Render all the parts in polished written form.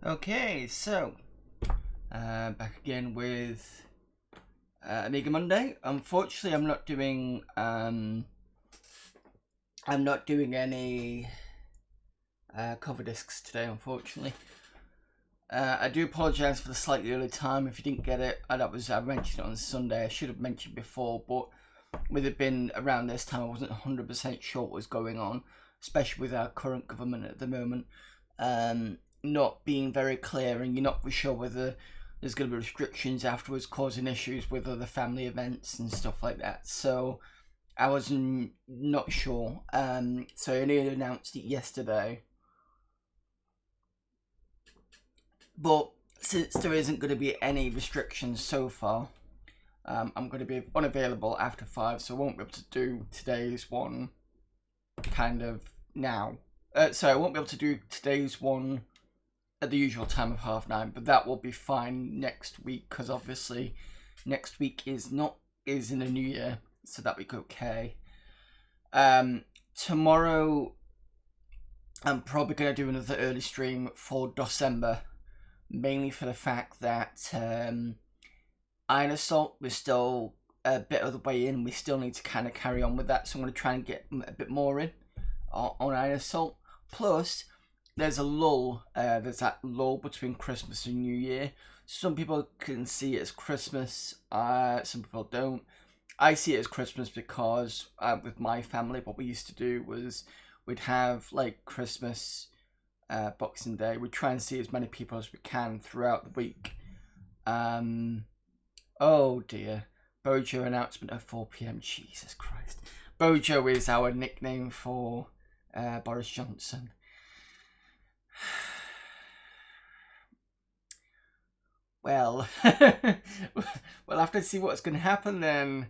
Okay, so back again with Amiga Monday. Unfortunately, I'm not doing any cover discs today. Unfortunately, I do apologise for the slightly early time. If you didn't get it, I mentioned it on Sunday. I should have mentioned before, but with it being around this time, I wasn't 100% sure what was going on, especially with our current government at the moment. Not being very clear, and you're not for sure whether there's going to be restrictions afterwards causing issues with other family events and stuff like that. So I was not sure. So I only announced it yesterday. But since there isn't going to be any restrictions so far, I'm going to be unavailable after 5, so I won't be able to do today's one kind of now. So I won't be able to do today's one at the usual time of 9:30, but that will be fine next week, because obviously next week is in the new year, so that'll be okay. Tomorrow I'm probably going to do another early stream for December, mainly for the fact that Iron Assault, we're still a bit of the way in. We still need to kind of carry on with that, so I'm going to try and get a bit more in on Iron Assault. Plus, there's a lull. There's that lull between Christmas and New Year. Some people can see it as Christmas. Some people don't. I see it as Christmas because with my family, what we used to do was we'd have like Christmas, Boxing Day. We'd try and see as many people as we can throughout the week. Oh dear. Bojo announcement at 4 p.m. Jesus Christ. Bojo is our nickname for Boris Johnson. Well, we'll have to see what's going to happen then.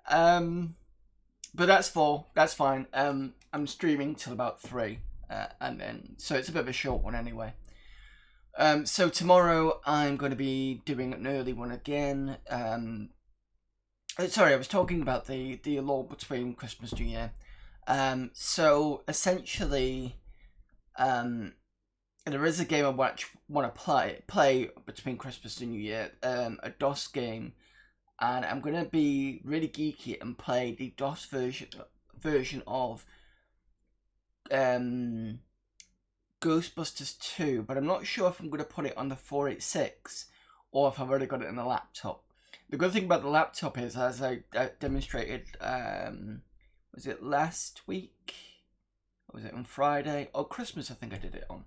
But that's fine. I'm streaming till about 3, and then so it's a bit of a short one anyway. So tomorrow I'm going to be doing an early one again. Sorry, I was talking about the lull between Christmas and New Year. So essentially, there is a game I want to play between Christmas and New Year, a DOS game, and I'm going to be really geeky and play the DOS version of Ghostbusters 2, but I'm not sure if I'm going to put it on the 486 or if I've already got it in the laptop. The good thing about the laptop is, as I demonstrated, was it last week? Or was it on Friday? Or Christmas, I think I did it on.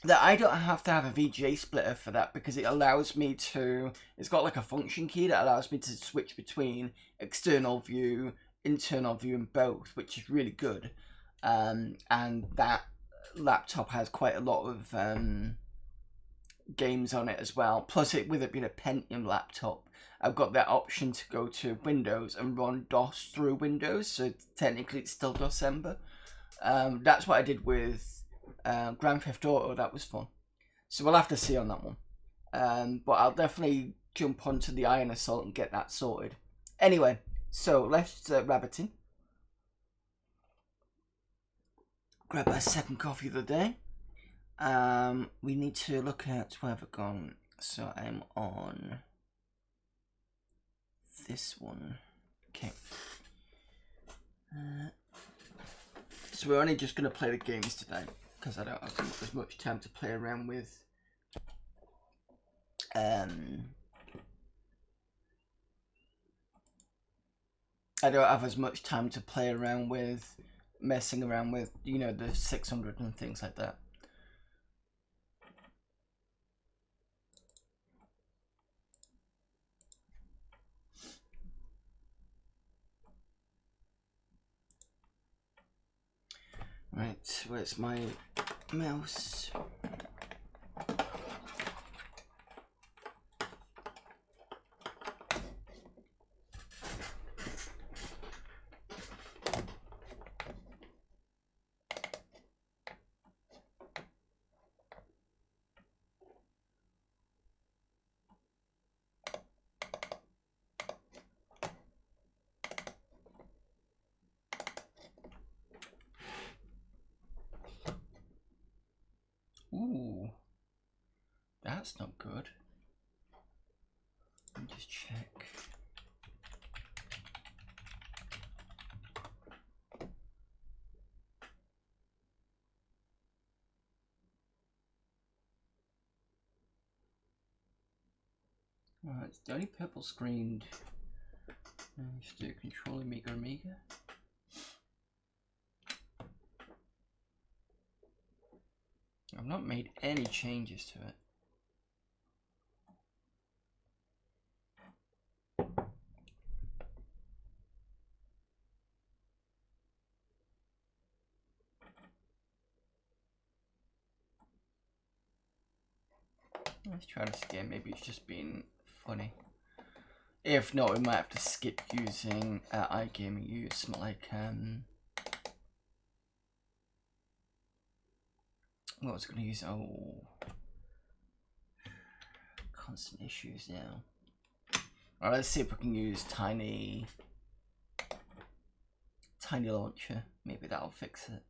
That I don't have to have a VGA splitter for that, because it allows me to, it's got like a function key that allows me to switch between external view, internal view, and both, which is really good. And that laptop has quite a lot of games on it as well. Plus, with it being a Pentium laptop, I've got that option to go to Windows and run DOS through Windows, so technically it's still December. That's what I did with Grand Theft Auto. That was fun. So we'll have to see on that one. But I'll definitely jump onto the Iron Assault and get that sorted. Anyway, so let's rabbit in. Grab our second coffee of the day. We need to look at where I've gone. So I'm on this one. Okay. So we're only just going to play the games today, because I don't have as much time to play around with I don't have as much time to play around with, messing around with, you know, the 600 and things like that. Right, where's my mouse? that's not good. Let me just check. Alright, it's the only purple screened. Just do control Amiga. I've not made any changes to it. Let's try this again. Maybe it's just being funny. If not, we might have to skip using iGaming. Use something like what was I going to use? Oh, constant issues now. All right, let's see if we can use tiny launcher. Maybe that'll fix it.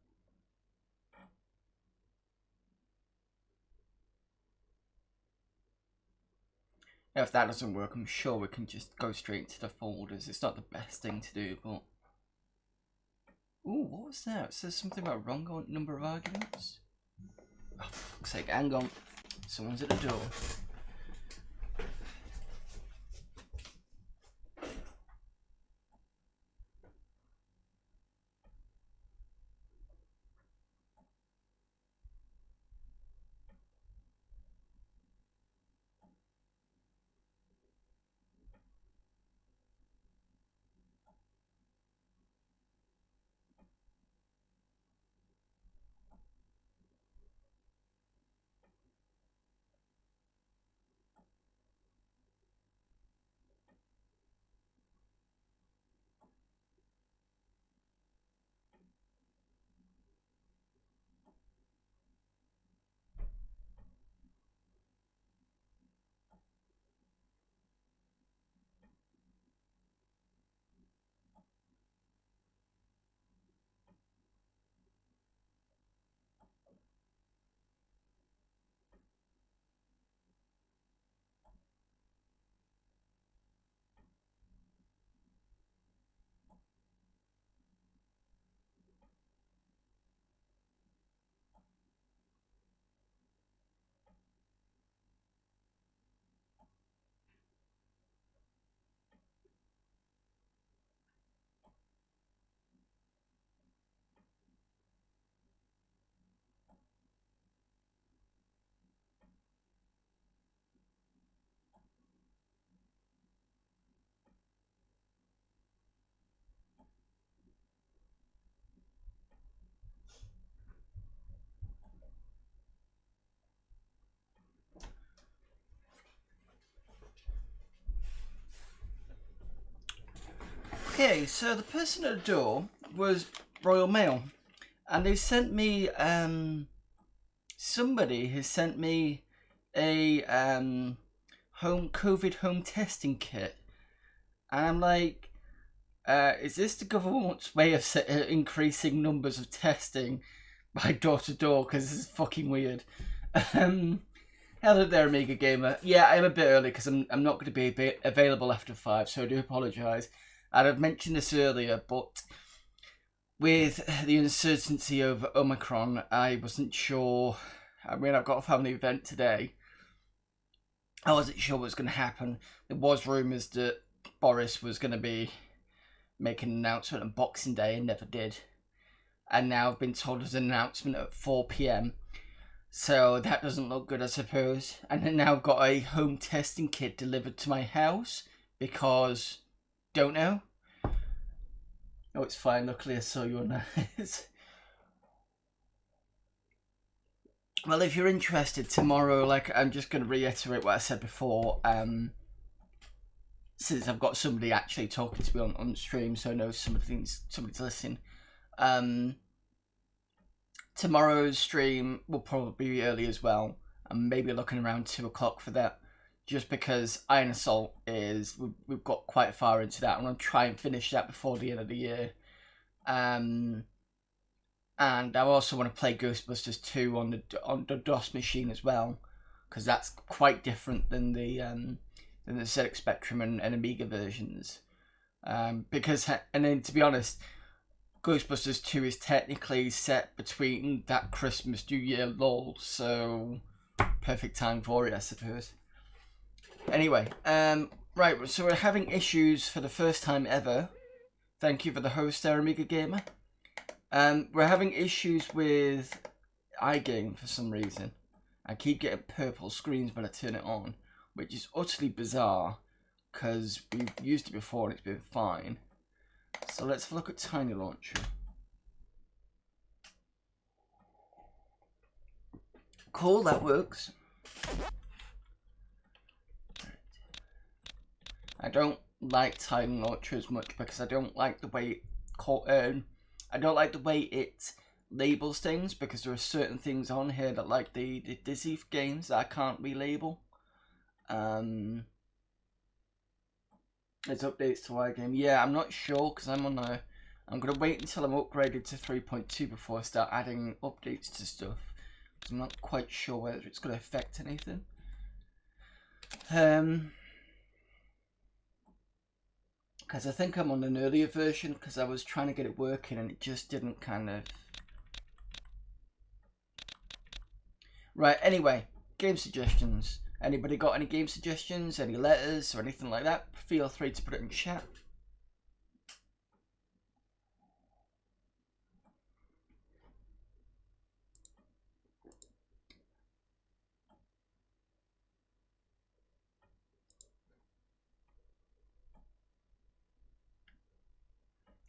If that doesn't work, I'm sure we can just go straight to the folders. It's not the best thing to do, but... Ooh, what was that? It says something about wrong number of arguments. Oh, for fuck's sake, hang on. Someone's at the door. Okay, so the person at the door was Royal Mail, and they sent me, somebody has sent me a COVID home testing kit, and I'm like, is this the government's way of increasing numbers of testing by door to door? Because this is fucking weird. Hello there, Amiga Gamer. Yeah, I'm a bit early because I'm not going to be available after 5, so I do apologise. And I've mentioned this earlier, but with the uncertainty of Omicron, I wasn't sure. I mean, I've got a family event today. I wasn't sure what was going to happen. There was rumours that Boris was going to be making an announcement on Boxing Day and never did. And now I've been told there's an announcement at 4 PM. So that doesn't look good, I suppose. And then now I've got a home testing kit delivered to my house because... Don't know. Oh, it's fine. Luckily, I saw your nose. Well, if you're interested, tomorrow, like, I'm just going to reiterate what I said before. Since I've got somebody actually talking to me on stream, so I know somebody's listening. Tomorrow's stream will probably be early as well. I'm maybe looking around 2 o'clock for that. Just because Iron Assault is, we've got quite far into that. I'm going to try and finish that before the end of the year. And I also want to play Ghostbusters 2 on the DOS machine as well. because that's quite different than the ZX Spectrum and Amiga versions. Because, and then to be honest, Ghostbusters 2 is technically set between that Christmas New Year lull, so perfect time for it, I suppose. Anyway, right, so we're having issues for the first time ever. Thank you for the host there, Amiga Gamer. We're having issues with iGame for some reason. I keep getting purple screens when I turn it on, which is utterly bizarre, because we've used it before and it's been fine. So let's have a look at Tiny Launcher. Cool, that works. I don't like Tiny Launcher as much because I don't like the way it labels things, because there are certain things on here that, like the Disney games, that I can't relabel. There's updates to iGame. Yeah, I'm not sure because I'm gonna wait until I'm upgraded to 3.2 before I start adding updates to stuff. I'm not quite sure whether it's gonna affect anything. Because I think I'm on an earlier version because I was trying to get it working and it just didn't kind of. Right, anyway, game suggestions. Anybody got any game suggestions, any letters or anything like that? Feel free to put it in chat.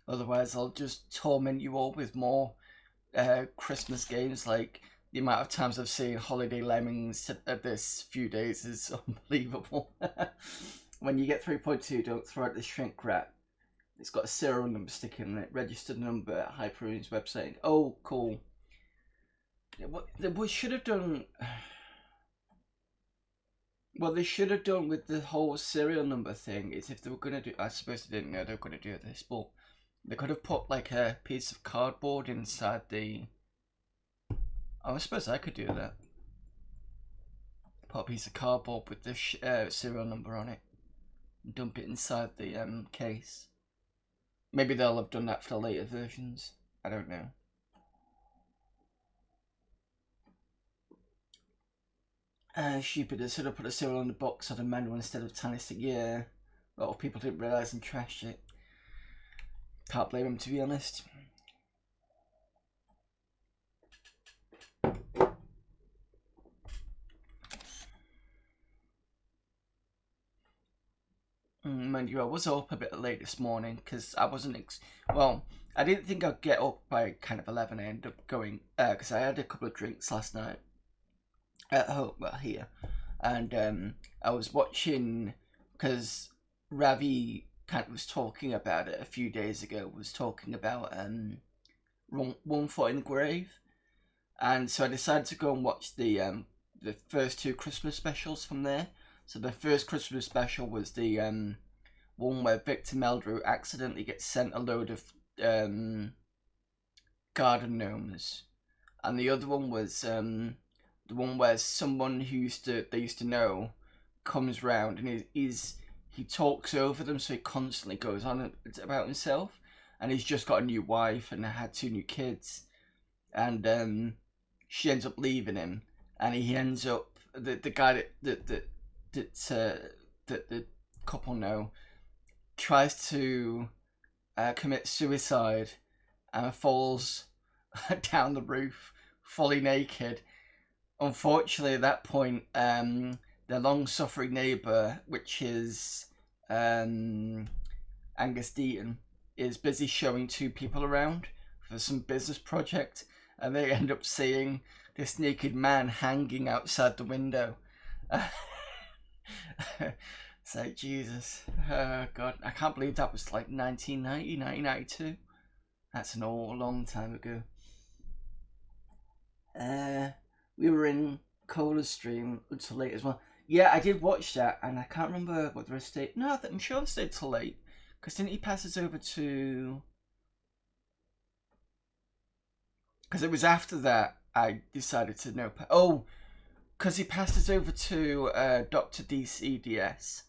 Otherwise, I'll just torment you all with more Christmas games. Like, the amount of times I've seen Holiday Lemmings this few days is unbelievable. When you get 3.2, don't throw out the shrink wrap. It's got a serial number sticking on it, registered number at Hyperion's website. Oh, cool. What we should have done. What they should have done with the whole serial number thing is, if they were going to do, I suppose they didn't know they were going to do this, but they could have put like a piece of cardboard inside the. Oh, I suppose I could do that. Put a piece of cardboard with the serial number on it and dump it inside the case. Maybe they'll have done that for the later versions. I don't know. Stupid, they should have put a serial on the box on the manual instead of Tannistic. Yeah, a lot of people didn't realise and trashed it. Can't blame them, to be honest. Mind you, I was up a bit late this morning because I wasn't. Well, I didn't think I'd get up by kind of 11. I ended up going because I had a couple of drinks last night at home, well, here, and I was watching because Ravi kind of was talking about it a few days ago. Was talking about One Foot in the Grave, and so I decided to go and watch the first two Christmas specials from there. So the first Christmas special was the one where Victor Meldrew accidentally gets sent a load of garden gnomes, and the other one was the one where someone who they used to know comes round and he talks over them, so he constantly goes on about himself, and he's just got a new wife and had 2 new kids, and she ends up leaving him, and he ends up the guy that the couple know tries to commit suicide and falls down the roof fully naked. Unfortunately, at that point, their long-suffering neighbour, which is Angus Deaton, is busy showing 2 people around for some business project, and they end up seeing this naked man hanging outside the window. It's like, Jesus. God, I can't believe that was like 1990, 1992. That's an all long time ago. We were in Cola's stream until late as well. Yeah, I did watch that, and I can't remember what the rest stayed. No, I'm sure I stayed till late. Because didn't he pass us over to... Because it was after that I decided to know... Oh, because he passed us over to Dr. DCDS,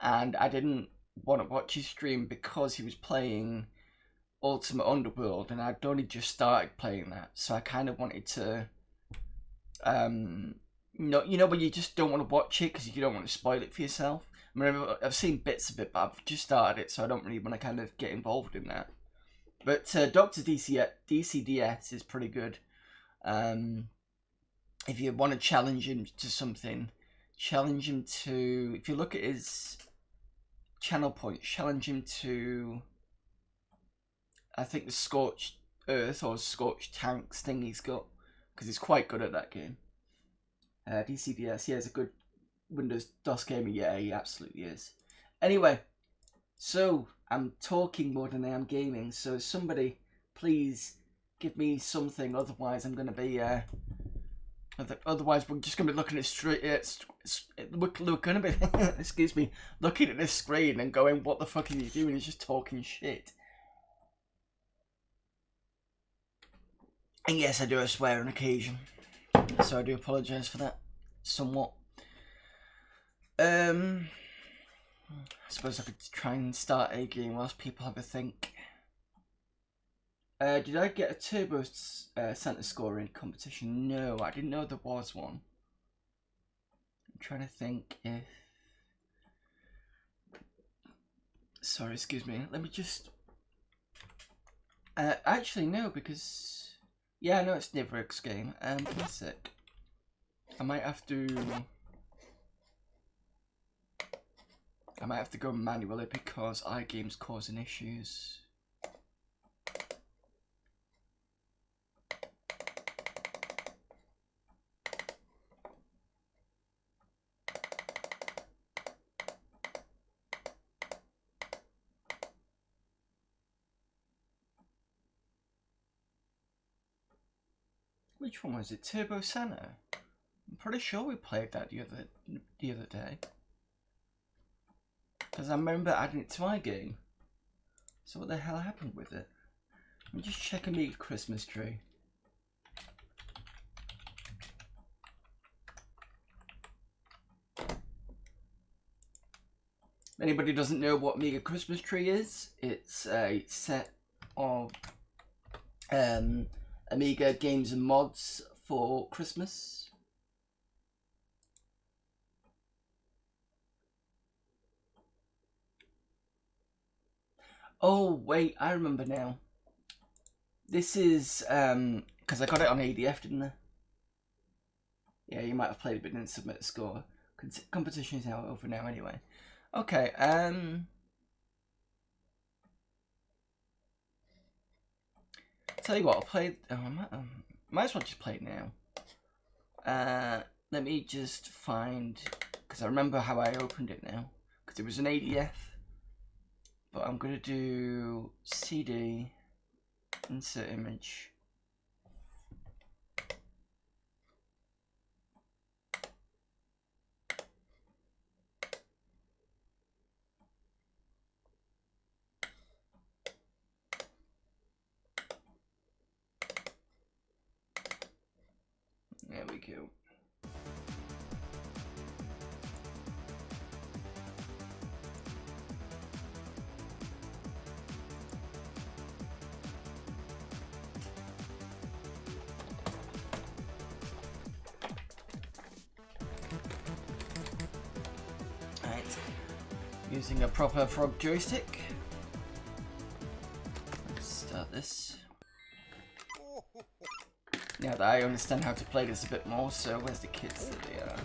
and I didn't want to watch his stream because he was playing Ultimate Underworld, and I'd only just started playing that, so I kind of wanted to, you know, when you just don't want to watch it because you don't want to spoil it for yourself. I mean, I've seen bits of it, but I've just started it, so I don't really want to kind of get involved in that. But Dr. DCDS is pretty good. If you want to challenge him to something, challenge him to, if you look at his channel points, challenge him to, I think, the Scorched Earth or Scorched Tanks thing he's got, because he's quite good at that game. DCDS, yeah, he's a good Windows DOS gamer. Yeah, he absolutely is. Anyway, so I'm talking more than I am gaming, so somebody please give me something, otherwise I'm going to be otherwise we're just going to be looking at we're going to be excuse me, looking at this screen and going, what the fuck are you doing? He's just talking shit. And yes, I do swear on occasion, so I do apologise for that somewhat. I suppose I could try and start a game whilst people have a think. Did I get a Turbo Center scoring competition? No, I didn't know there was one. I'm trying to think if... Sorry, excuse me. Let me just... actually, no, because... Yeah, I know it's Nivrik's game. Give me a sec. I might have to go manually because iGame's causing issues. Which one was it? Turbo Santa? I'm pretty sure we played that the other day. Because I remember adding it to my game. So what the hell happened with it? Let me just check Amiga Christmas Tree. If anybody doesn't know what Amiga Christmas Tree is, it's a set of Amiga games and mods for Christmas. Oh wait, I remember now. This is because I got it on ADF, didn't I? Yeah, you might have played a bit and didn't submit a score. Competition is now over now anyway. Okay, tell you what, I'll play. Oh, I might as well just play it now. Let me just find, because I remember how I opened it now, because it was an ADF. But I'm gonna do CD, insert image. There we go. Using a proper frog joystick. Let's start this. Now that I understand how to play this a bit more, so where's the kids that they are?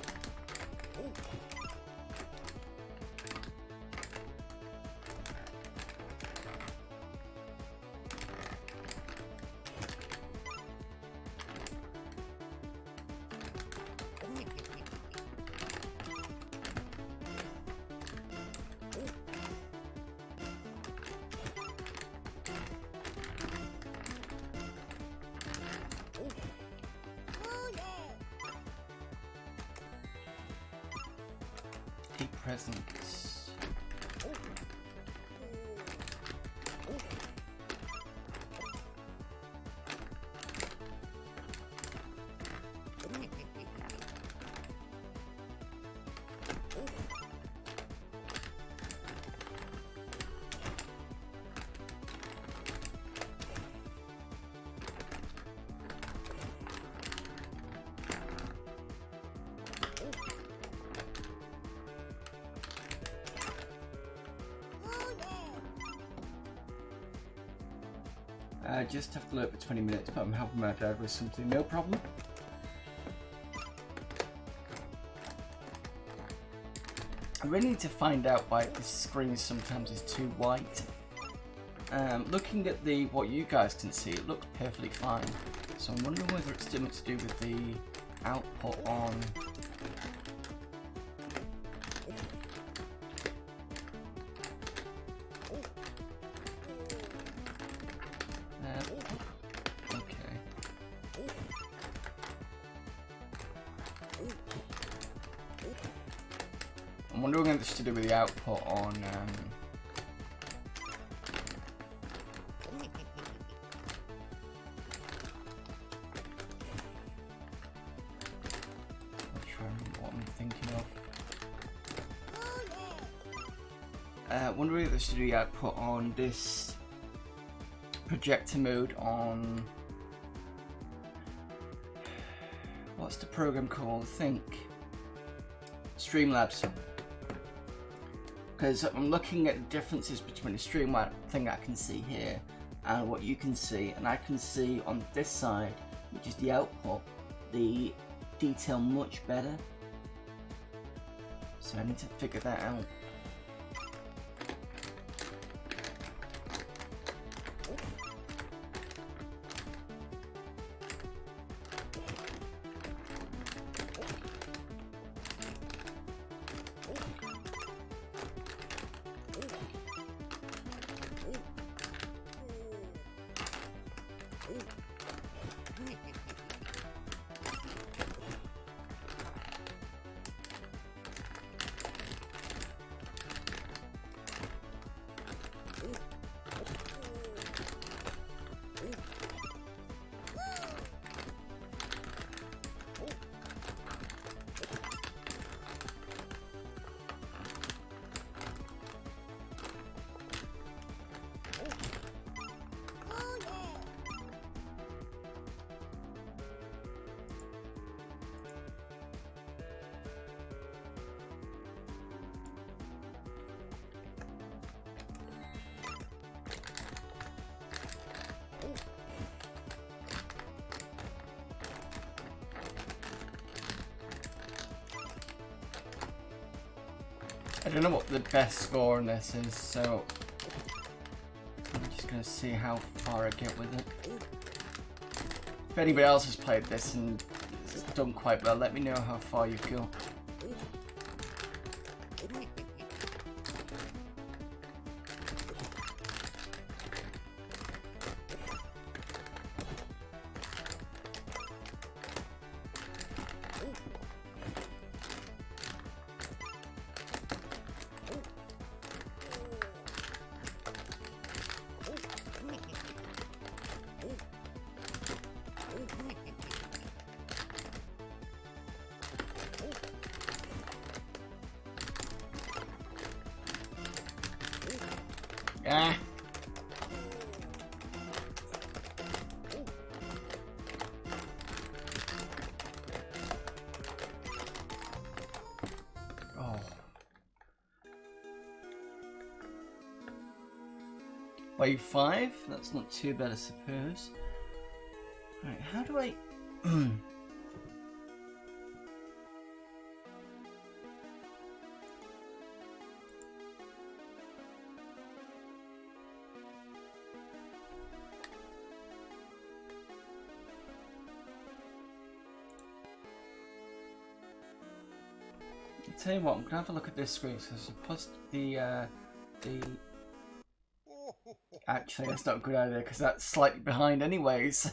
Presents. I just have to look for 20 minutes, but I'm helping my dad with something, no problem. I really need to find out why this screen sometimes is too white. Looking at what you guys can see, it looks perfectly fine. So I'm wondering whether it's something to do with the output on. Okay. I'm wondering if it's to do with the output on. Wondering if this should be output on this projector mode on, what's the program called? Think Streamlabs. Because I'm looking at the differences between the Streamlabs thing I can see here and what you can see, and I can see on this side, which is the output, the detail much better. So I need to figure that out. I don't know what the best score on this is, so I'm just going to see how far I get with it. If anybody else has played this and it's done quite well, let me know how far you've got. Ah. Oh. Wave 5? That's not too bad, I suppose. Right, how do I... I'll tell you what, I'm gonna have a look at this screen. So suppose the actually that's not a good idea because that's slightly behind anyway. So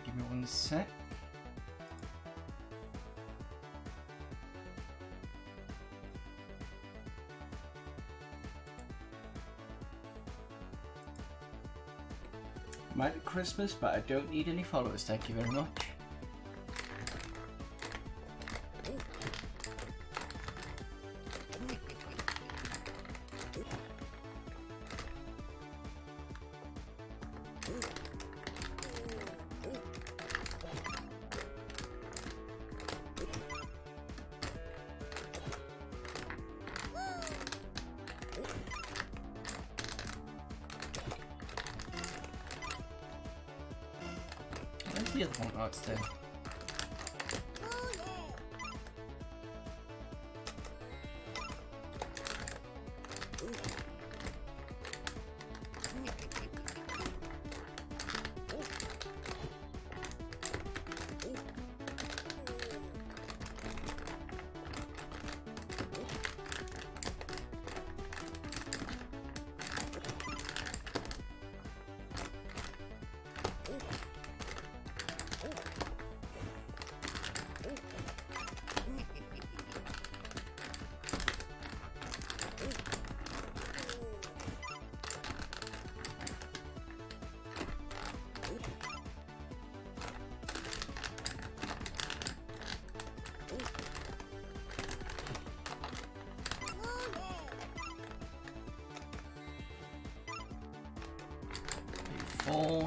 give me 1 sec. Merry Christmas, but I don't need any followers, thank you very much. Where's the other one? Oh, it's there.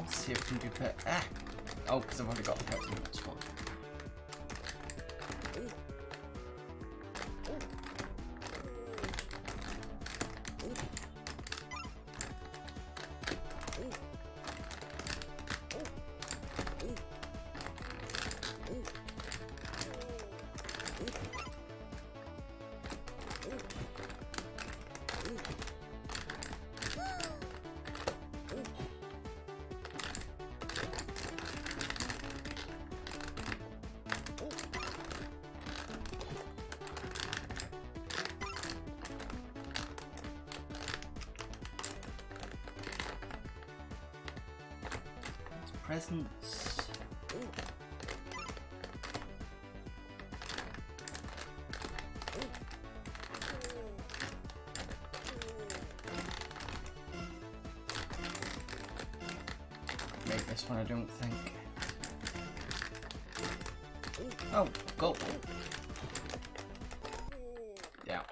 See if we can do pet. Ah! Oh, because I've already got the pets in that spot. Presents. Make this one, I don't think. Oh, go. Yeah.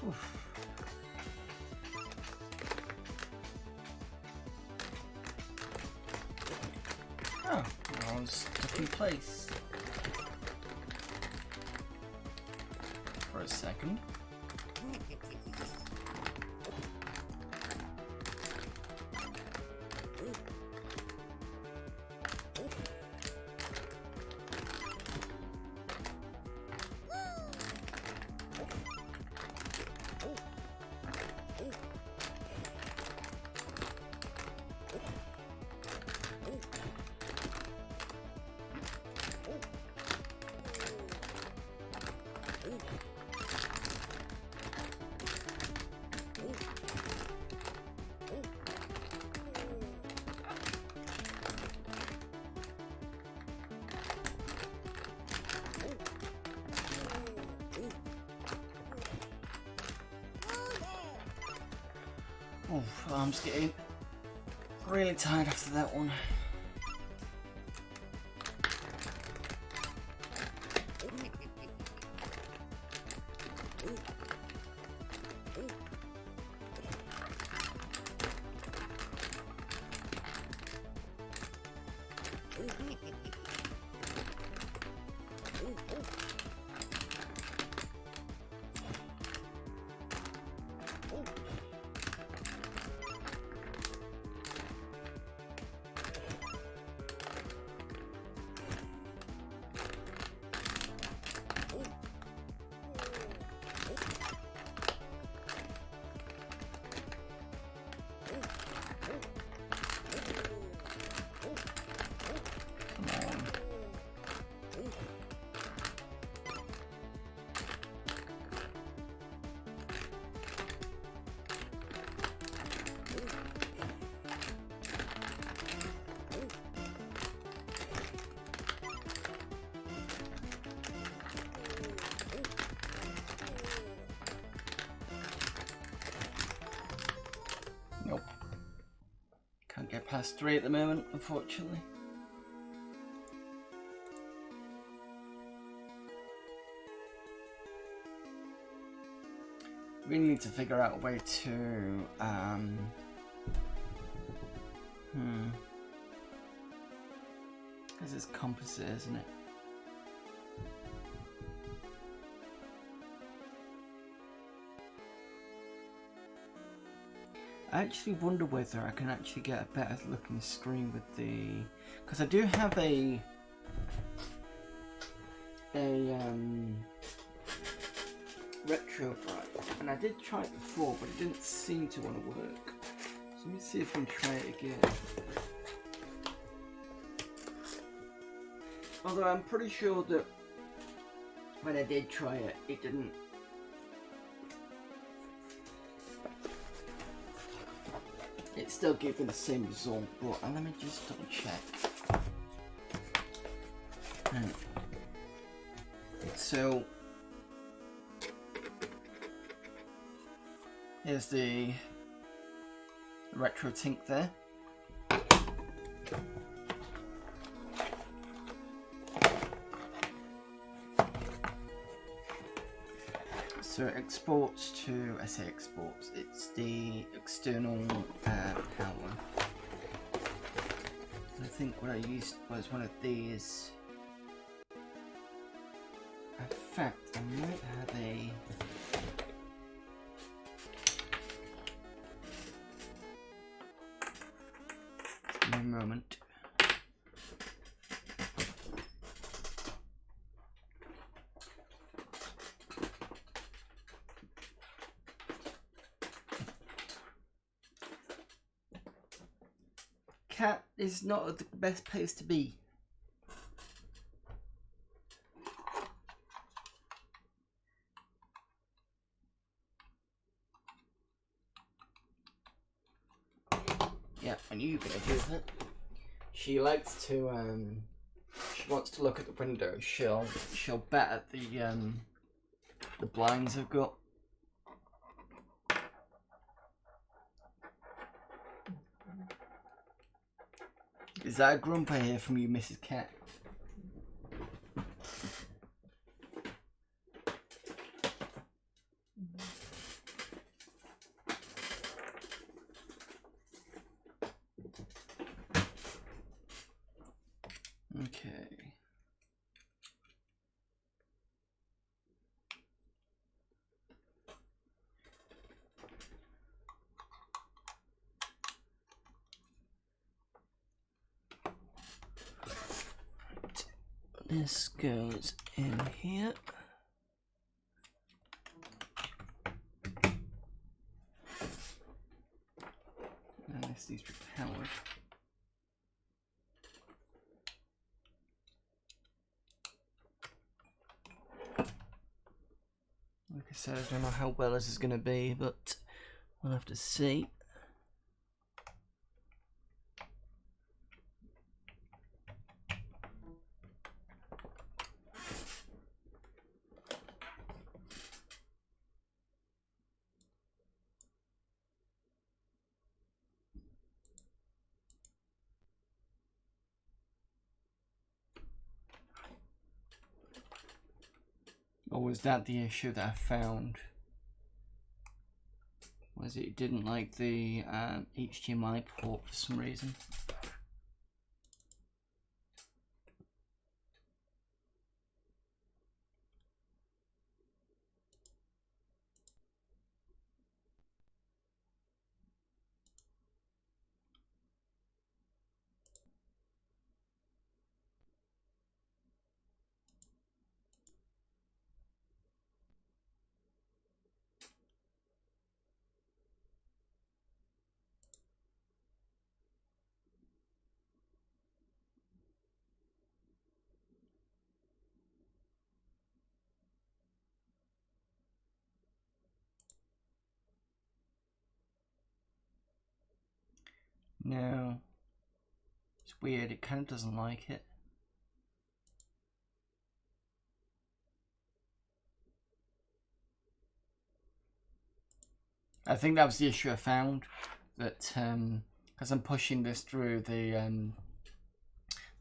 Oof. Oh, I was stuck in place for a second. Oof, I'm just getting really tired after that one. Nope. Can't get past 3 at the moment, unfortunately. We need to figure out a way to because it's composite, isn't it? I actually wonder whether I can actually get a better looking screen with the, because I do have a retro drive, and I did try it before, but it didn't seem to want to work. So let me see if I can try it again. Although I'm pretty sure that when I did try it, it didn't. It still gave me the same result, but let me just double check. So here's the RetroTink there. So it exports to, I say exports, it's the external power. I think what I used was one of these. In fact, I might have a... Give me a moment. Cat is not the best place to be. Yeah, I knew you were gonna do that. She likes to she wants to look at the window. She'll bat at the blinds I've got. Is that a grumper here from you, Mrs. Cat? Okay. This goes in here. And this needs to be powered. Like I said, I don't know how well this is going to be, but we'll have to see. Or was that the issue that I found? Was it didn't like the HDMI port for some reason? No. It's weird, it kind of doesn't like it. I think that was the issue I found, that because I'm pushing this through the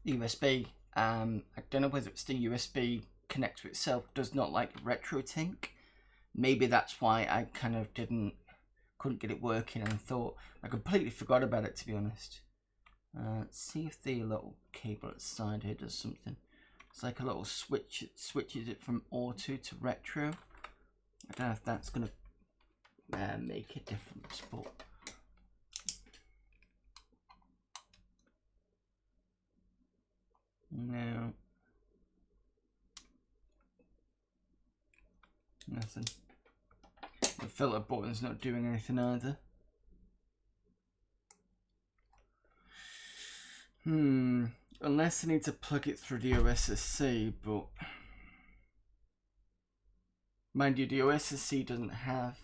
USB, I don't know whether it's the USB connector itself does not like RetroTink. Maybe that's why I kind of couldn't get it working, and thought I completely forgot about it, to be honest. Let's see if the little cable at the side here does something. It's like a little switch, it switches it from auto to retro. I don't know if that's gonna make a difference, but no, nothing. The filter button's not doing anything either. Unless I need to plug it through the OSSC, but mind you, the OSSC doesn't have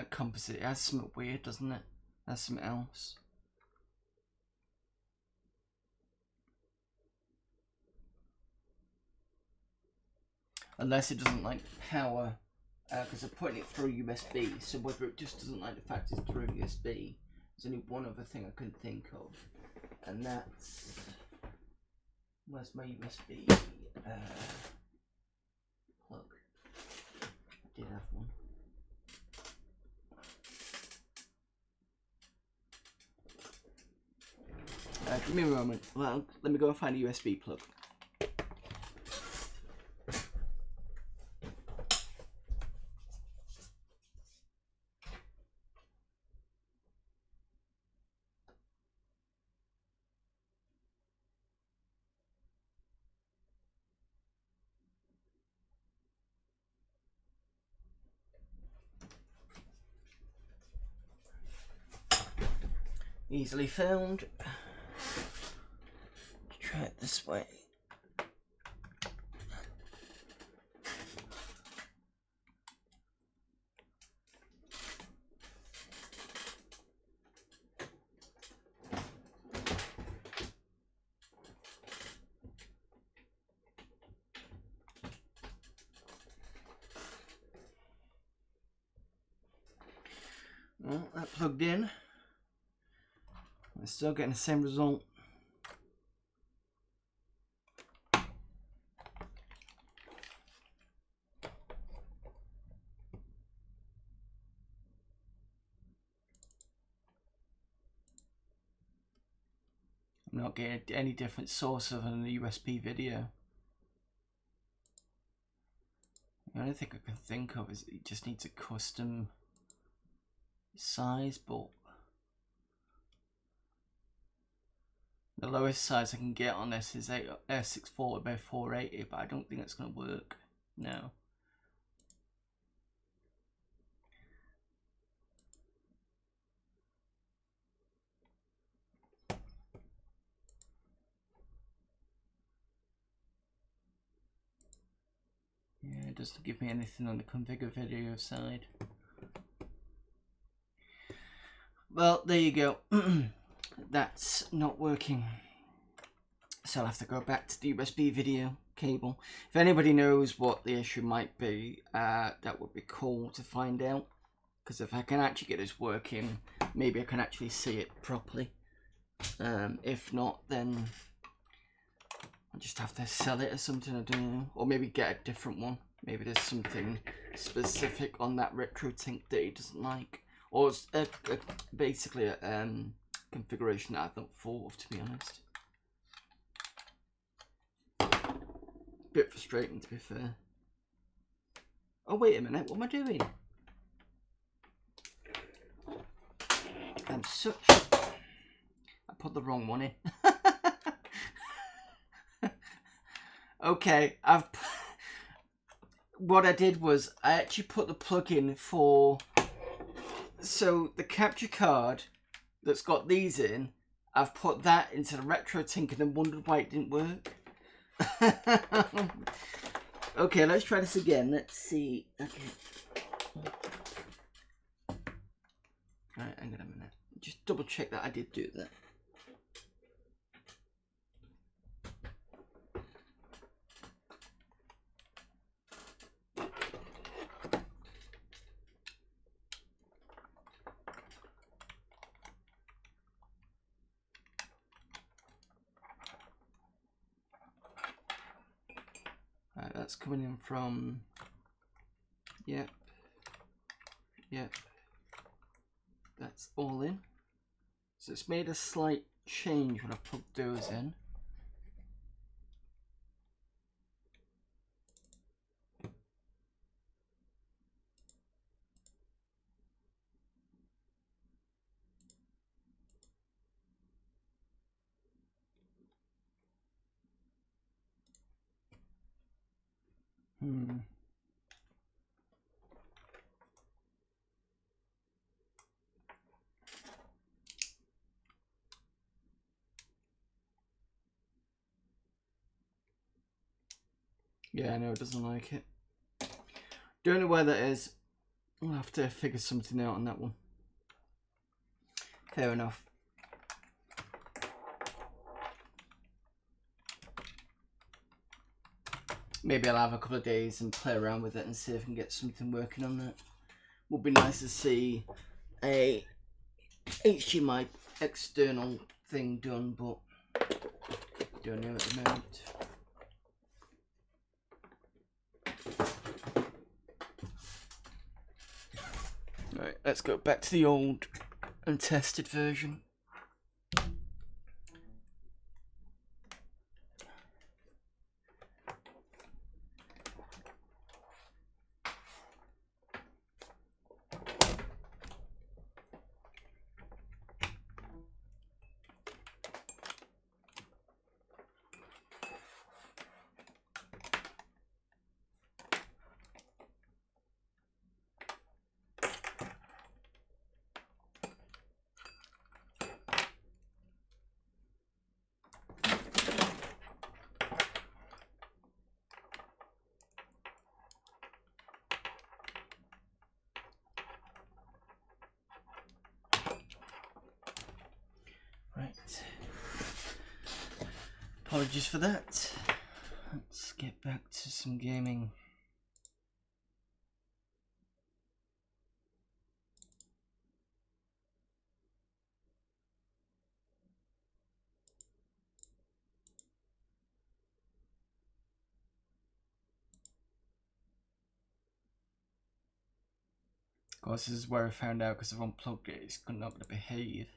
composite. It has something weird, doesn't it? It has something else. Unless it doesn't like power, because I'm putting it through USB, so whether it just doesn't like the fact it's through USB. There's only one other thing I couldn't think of, and that's, where's my USB plug? I did have one. Give me a moment. Well, let me go and find a USB plug. Easily found. Try it this way. Well, that plugged in. We're still getting the same result. I'm not getting any different source other than the USB video. The only thing I can think of is it just needs a custom size, but the lowest size I can get on this is 640 by 480, but I don't think it's going to work. No. Yeah, it doesn't give me anything on the configure video side. Well, there you go. That's not working. So I'll have to go back to the USB video cable. If anybody knows what the issue might be, that would be cool to find out. Because if I can actually get this working, maybe I can actually see it properly. If not, then I'll just have to sell it or something, I don't know. Or maybe get a different one. Maybe there's something specific on that RetroTink that he doesn't like. Or it's basically a configuration that I've not thought of, to be honest. Bit frustrating, to be fair. Oh, wait a minute, what am I doing? I'm such... I put the wrong one in. Okay, what I did was I actually put the plug in for... So the capture card that's got these in, I've put that into the RetroTink and then wondered why it didn't work. Okay, let's try this again. Let's see. Okay. Right, hang on a minute. Just double check that I did do that. Right, that's coming in from... Yep. Yep. That's all in. So it's made a slight change when I plugged those in. Yeah, I know it doesn't like it. Don't know where that is. I'll have to figure something out on that one. Fair enough. Maybe I'll have a couple of days and play around with it and see if I can get something working on that. Would be nice to see a HDMI external thing done, but don't know at the moment. Right, let's go back to the old untested version. Right. Apologies for that. Let's get back to some gaming. Of course, this is where I found out because I've unplugged it, it's not going to behave.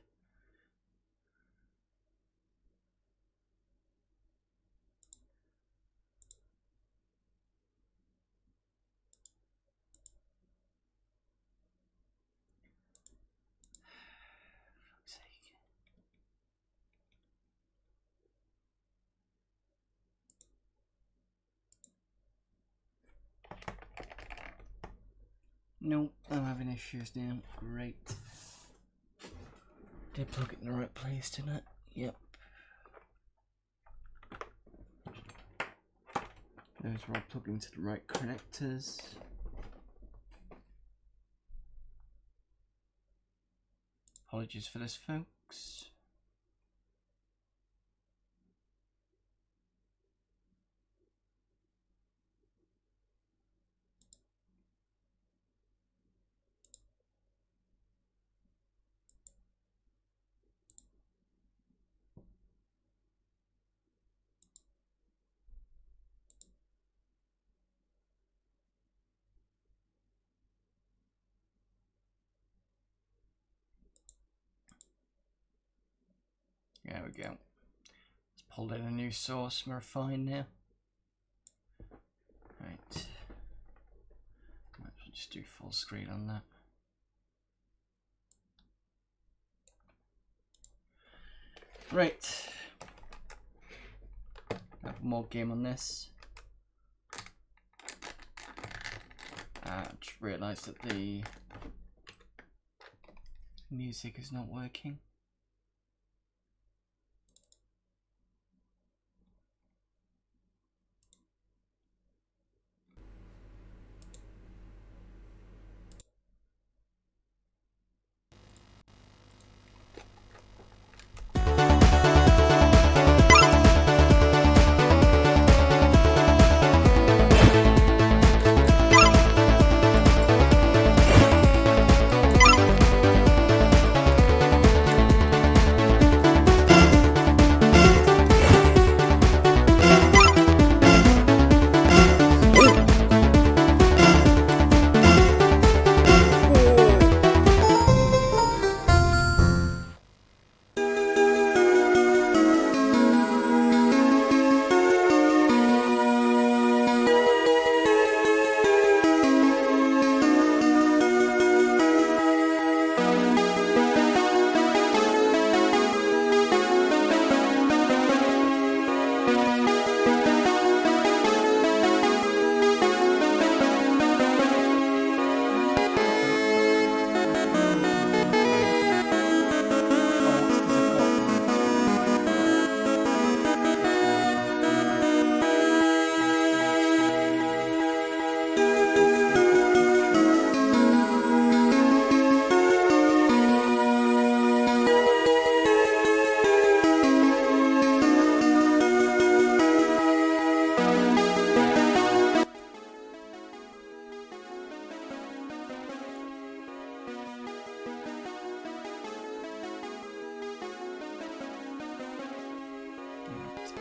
For fuck's sake. Nope, I'm having issues now. Great. Did I plug it in the right place, didn't it? Yep. Those were all plugged into the right connectors. Apologies for this, folks. There we go. Let's pull in a new source. We're fine now. Right. Might as well just do full screen on that. Right. Have one more game on this. I just realised that the music is not working.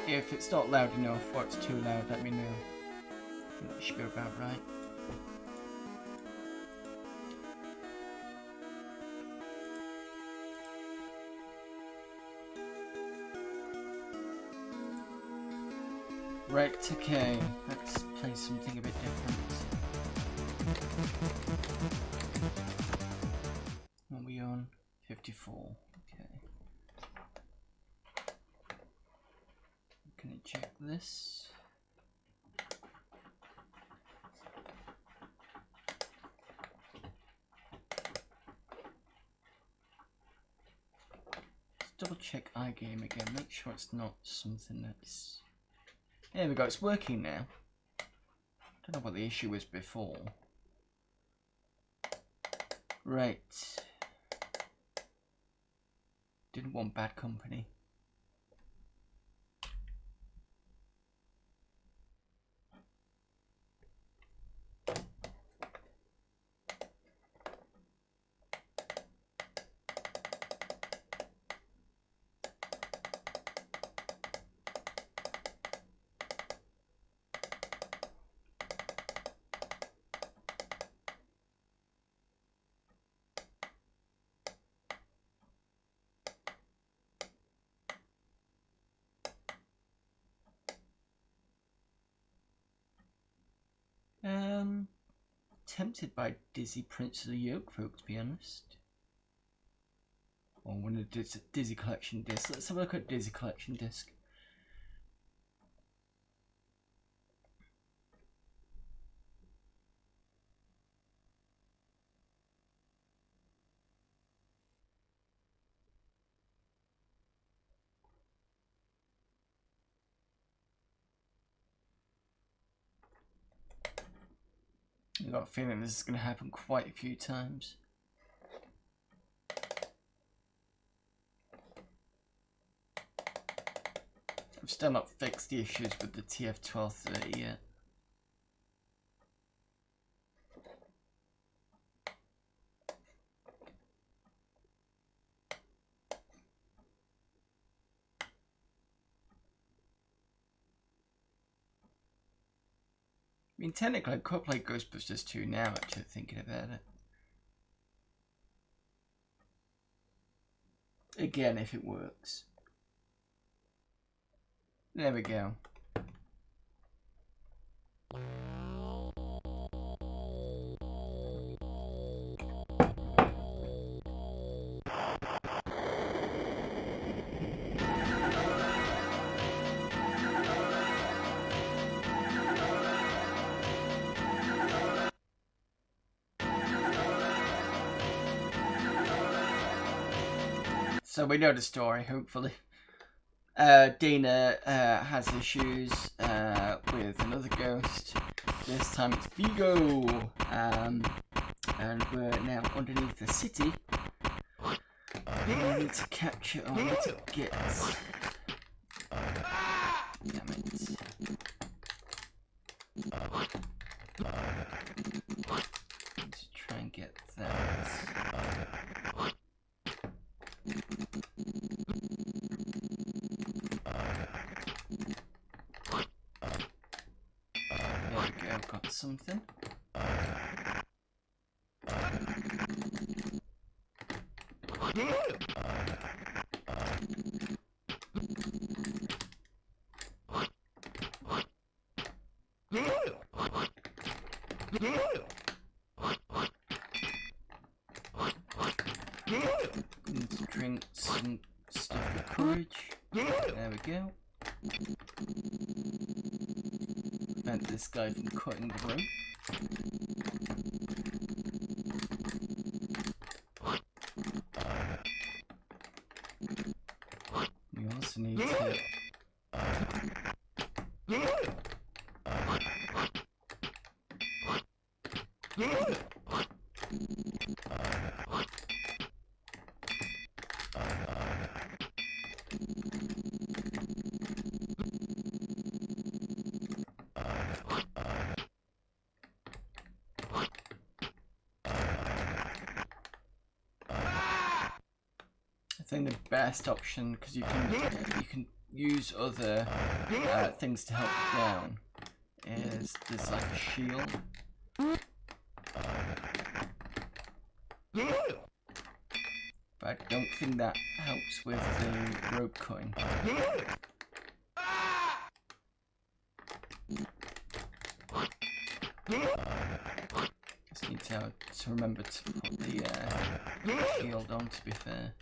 If it's not loud enough or it's too loud, let me know. I think that should be about right. Right, okay, let's play something a bit different. What are we on? 54, okay. Can I check this? Let's double check iGame again, make sure it's not something that's... There we go, it's working now. Don't know what the issue was before. Right. Didn't want bad company. Tempted by Dizzy Prince of the Yoke folk, to be honest. Or one of the Dizzy Collection discs. Let's have a look at Dizzy Collection disc. I've got a feeling this is going to happen quite a few times. I've still not fixed the issues with the TF1230 yet. I mean, technically I could play Ghostbusters 2 now, actually, thinking about it. Again, if it works. There we go. So we know the story, hopefully. Dana has issues with another ghost. This time it's Vigo. And we're now underneath the city. We need to capture, I need to get... Damn it. Let's try and get that. There we go, I've got something. Need to drink some stuff with courage. There we go. Prevent this guy from cutting the rope. We also need to... I think the best option, because you can use other things to help you down, is there's like a shield. But I don't think that helps with the rope cutting. Just need to remember to put the shield on, to be fair.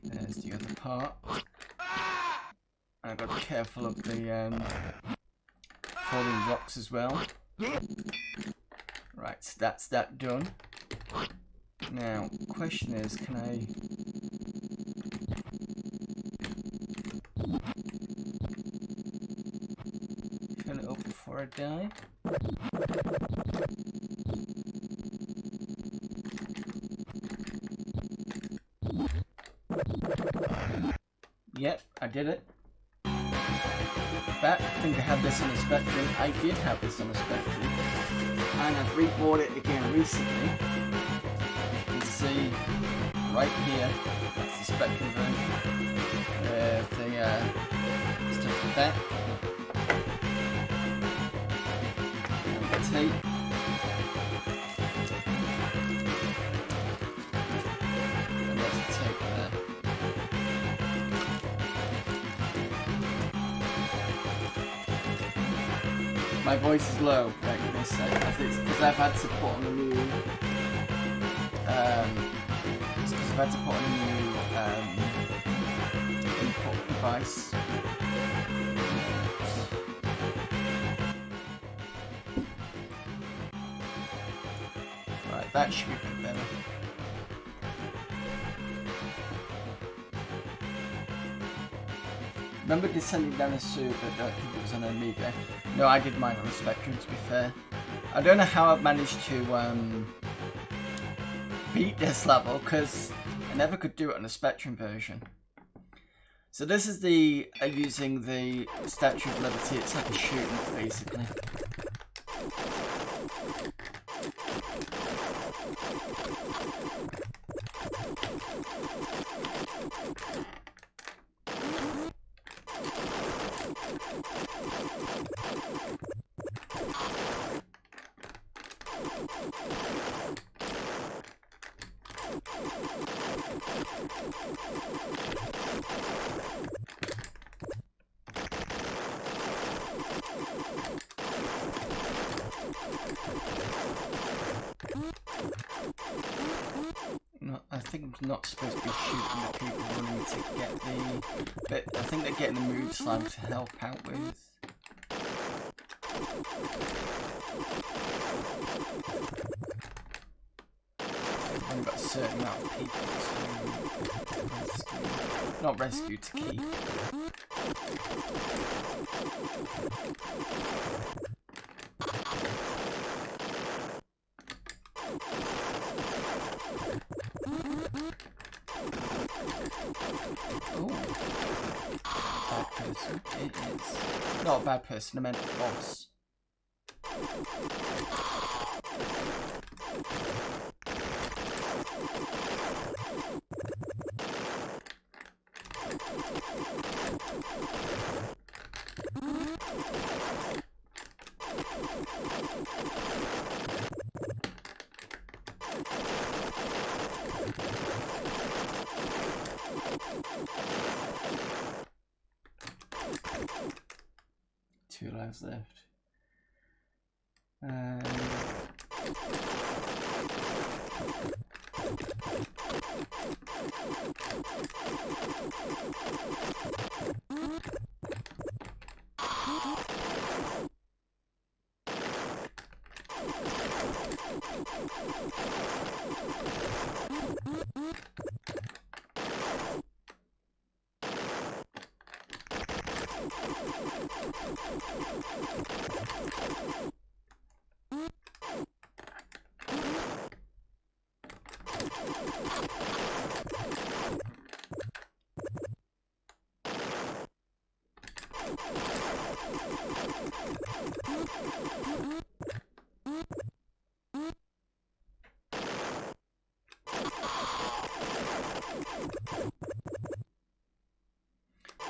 There's the other part. I've got to be careful of the falling rocks as well. Right, so that's that done. Now, question is, can I... fill it up before I die? Yep, I did it. But I think I had this on a Spectrum. I did have this on a Spectrum. And I've rebought it again recently. You can see right here, that's the Spectrum version. The stuff like that. And the tape. And there's the tape there. My voice is low, like this, because I've had to put on a new, input device. Right, that should be a bit better. Remember descending down a sewer, but I don't think it was on an Amiga. No, I did mine on a Spectrum, to be fair. I don't know how I've managed to beat this level, because I never could do it on a Spectrum version. So this is the using the Statue of Liberty. It's like a shooting, basically. No, I think I'm not supposed to be shooting the people running to get the... But I think they're getting the mood slime to help out with. We've only got a certain amount of people to rescue. Not rescue, to keep. Oh, bad person. It is not a bad person. I meant boss. Two lives left.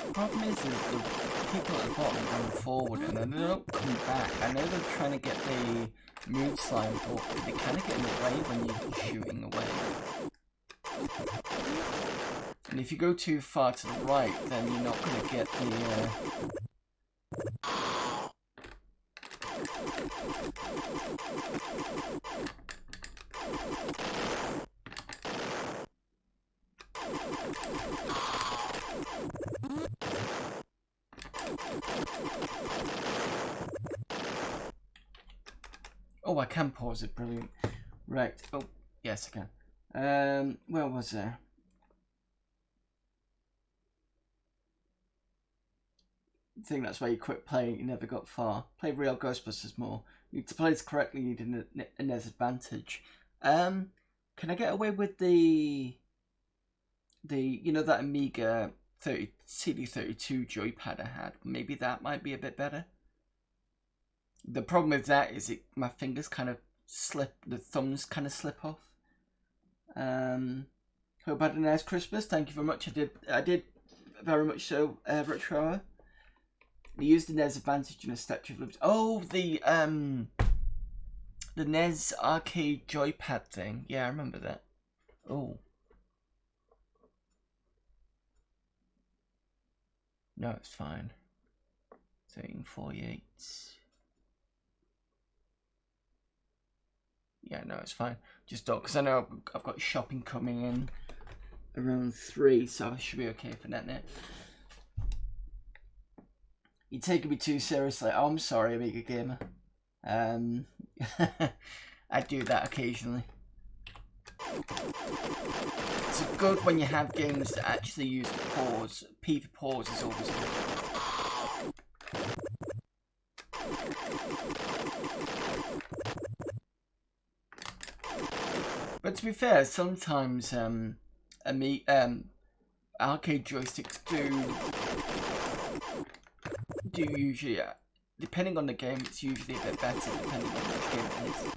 The problem is the people at the bottom going forward and then they don't come back. I know they're trying to get the mood slime, but they kind of get in the way when you're shooting away. And if you go too far to the right, then you're not going to get the... Oh, I can pause it, brilliant. Right, oh, yes I can. Where was there? I think that's why you quit playing, you never got far. Play real Ghostbusters more. To play this correctly, you need a disadvantage. Can I get away with the you know, that Amiga CD32 joypad I had? Maybe that might be a bit better. The problem with that is my fingers kind of slip, the thumbs kind of slip off. Hope I had a nice Christmas. Thank you very much. I did very much so. Retro. They used the NES Advantage in a Statue of Liberty. Oh, the NES arcade joypad thing. Yeah, I remember that. Oh. No, it's fine. 1348. Yeah, no, it's fine. Just don't, because I know I've got shopping coming in around 3, so I should be okay for net. You're taking me too seriously. Oh, I'm sorry, Amiga Gamer. I do that occasionally. It's good when you have games that actually use the pause. P for pause is always good. But to be fair, sometimes arcade joysticks do usually, depending on the game, it's usually a bit better depending on which game it is.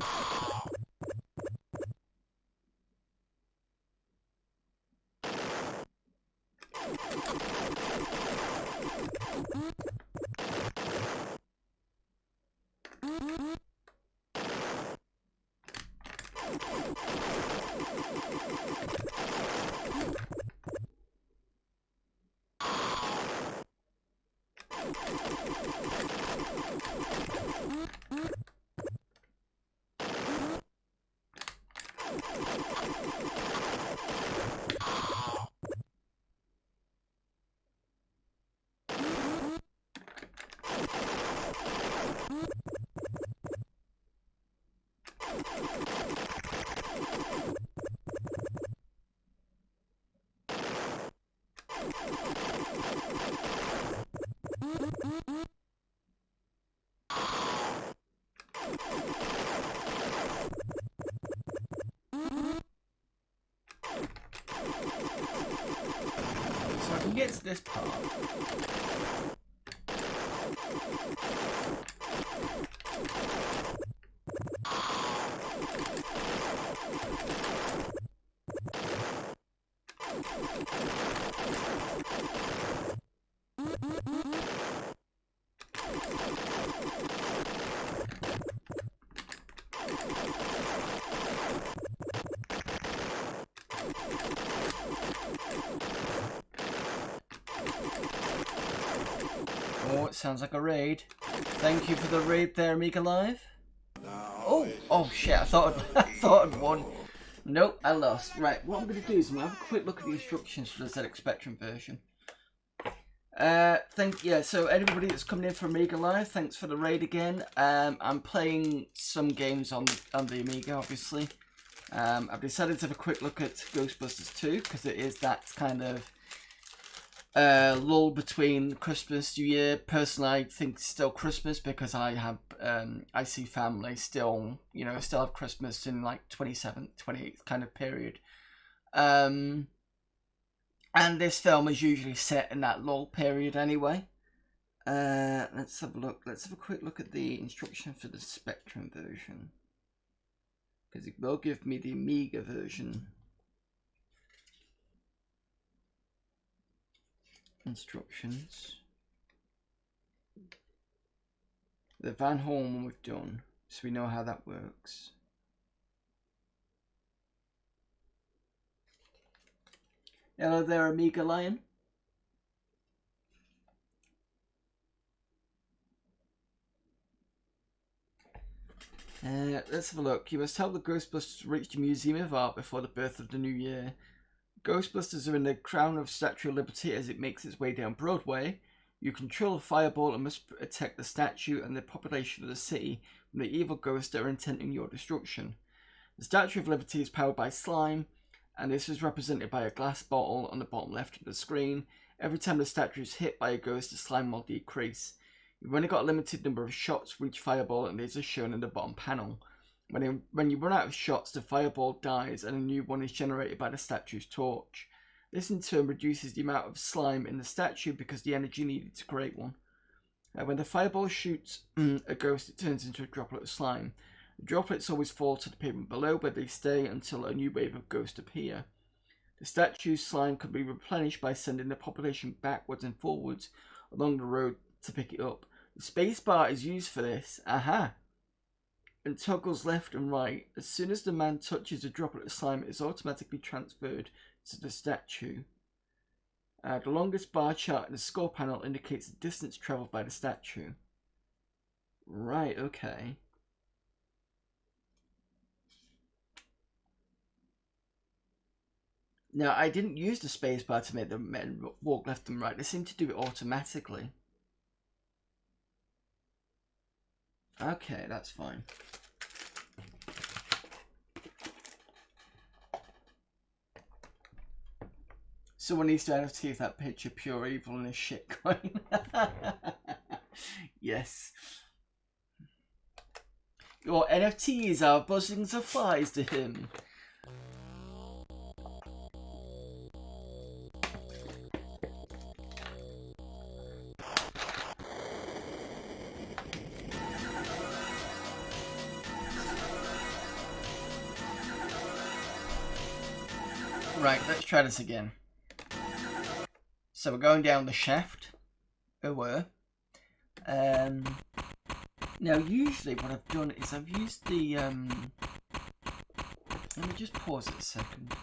So I can get to this part. Oh, it sounds like a raid. Thank you for the raid there, Amiga Live. Oh shit, I thought I'd won. Nope, I lost. Right, what I'm going to do is I'm going to have a quick look at the instructions for the ZX Spectrum version. So anybody that's coming in for Amiga Live, thanks for the raid again. I'm playing some games on the Amiga, obviously. I've decided to have a quick look at Ghostbusters 2, because it is that kind of lull between Christmas, New Year. Personally, I think it's still Christmas because I have, I see family still, still have Christmas in like 27th, 28th kind of period. And this film is usually set in that lull period anyway. Let's have a look. Let's have a quick look at the instruction for the Spectrum version, because it will give me the Amiga version. Instructions. The Van Horn one we've done, so we know how that works. Hello there, Amiga Lion. Let's have a look. You must help the Ghostbusters reach the Museum of Art before the birth of the new year. Ghostbusters are in the crown of Statue of Liberty as it makes its way down Broadway. You control a fireball and must protect the statue and the population of the city from the evil ghosts that are intending your destruction. The Statue of Liberty is powered by slime, and this is represented by a glass bottle on the bottom left of the screen. Every time the statue is hit by a ghost, the slime will decrease. You've only got a limited number of shots for each fireball, and these are shown in the bottom panel. When you run out of shots, the fireball dies and a new one is generated by the statue's torch. This in turn reduces the amount of slime in the statue because the energy needed to create one. When the fireball shoots a ghost, it turns into a droplet of slime. The droplets always fall to the pavement below, where they stay until a new wave of ghosts appear. The statue's slime can be replenished by sending the population backwards and forwards along the road to pick it up. The spacebar is used for this. Aha! And toggles left and right. As soon as the man touches a droplet of slime, it is automatically transferred to the statue. The longest bar chart in the score panel indicates the distance travelled by the statue. Right, okay. Now, I didn't use the spacebar to make the men walk left and right. They seem to do it automatically. Okay, that's fine. Someone needs to NFT of that picture, pure evil and a shitcoin. Yes. Your NFTs are buzzings of flies to him. Right, let's try this again. So we're going down the shaft. Now usually what I've done is I've used the let me just pause it a second.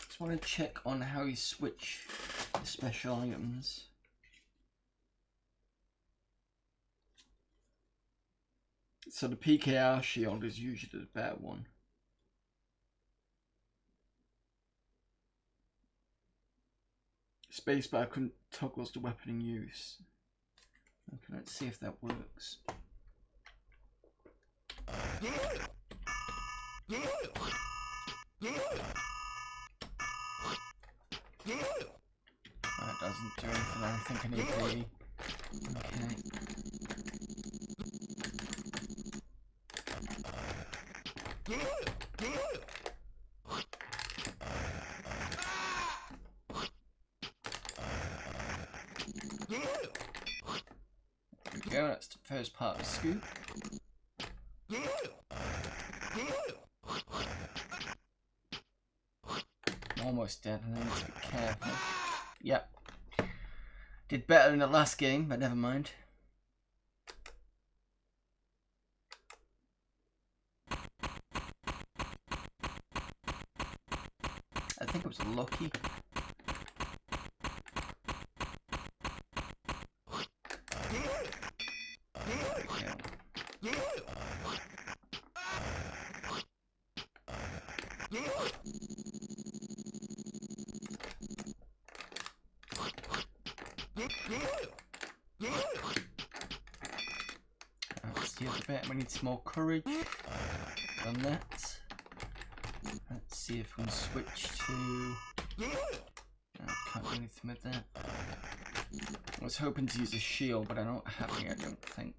Just want to check on how you switch the special items. So the PKR shield is usually the better one. Spacebar toggles the weapon in use. Okay, let's see if that works. That doesn't do anything. I think I need the... Okay. There we go, that's the first part of the scoop. Almost dead, and I need to be careful. Yep. Did better in the last game, but never mind. I think it was lucky. That's the other bit. We need some more courage. Done that. Let's see if we can switch to... can't do anything with that. I was hoping to use a shield, but I don't have any, I don't think.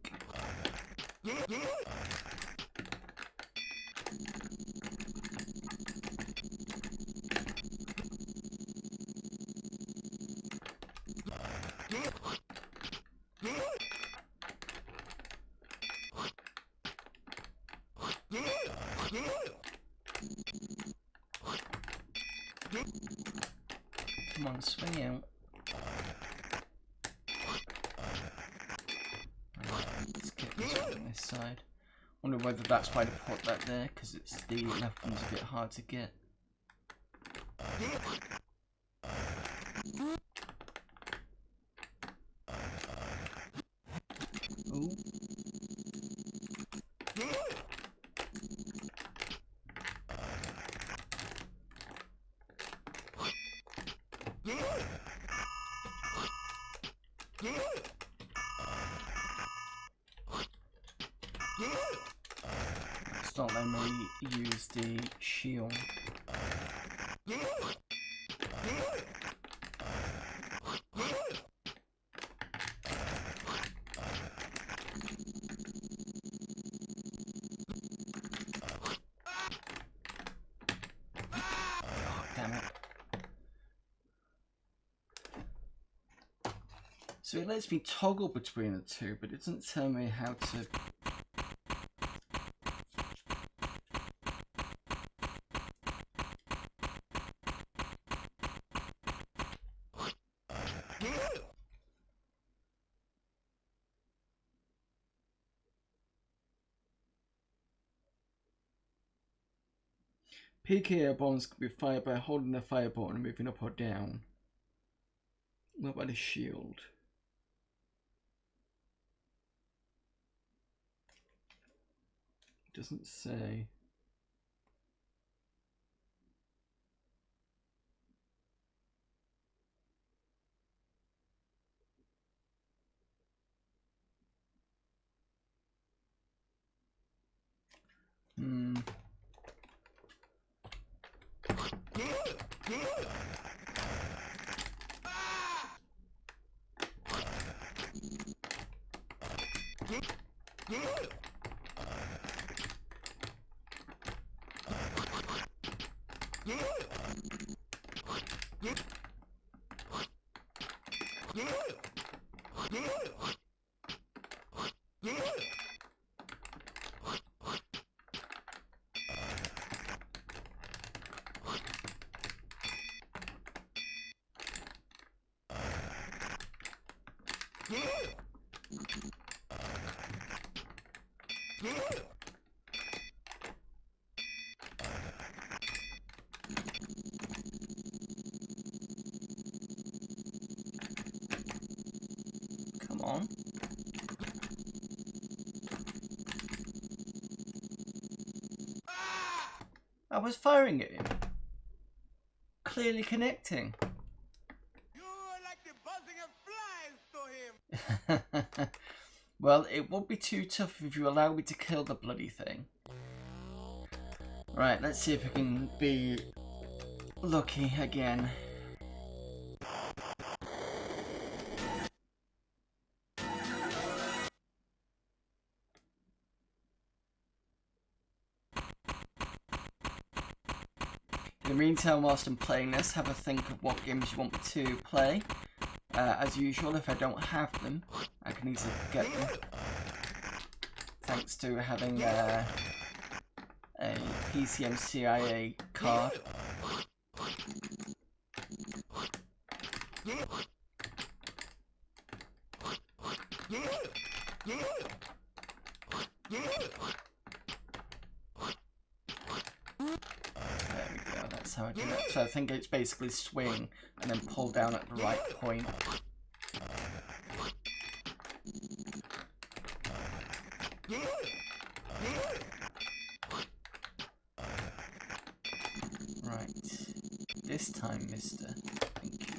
Come on, swing out. Let's get this on this side. Wonder whether that's why they put that there, because it's the left one's a bit hard to get. Ooh. It's not letting me use the shield. Oh, damn it. So it lets me toggle between the two, but it doesn't tell me how to... PKR bombs can be fired by holding the fire button and moving up or down. What about the shield? It doesn't say. Come on. I was firing at him. Clearly connecting. You're like the buzzing of flies to him. Well, it would be too tough if you allow me to kill the bloody thing. Right, let's see if we can be lucky again. In the meantime, whilst I'm playing this, have a think of what games you want me to play. As usual, if I don't have them, I can easily get them. Thanks to having a PCMCIA card. There we go, that's how I do it. So I think it's basically swing and then pull down at the right point. Right, this time, mister. Thank you.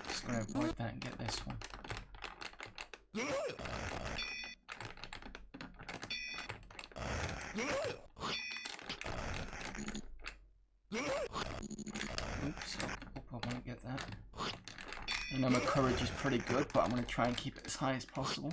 Just gonna avoid that and get this one. Oops, I want to get that. I know my courage is pretty good, but I'm going to try and keep it as high as possible.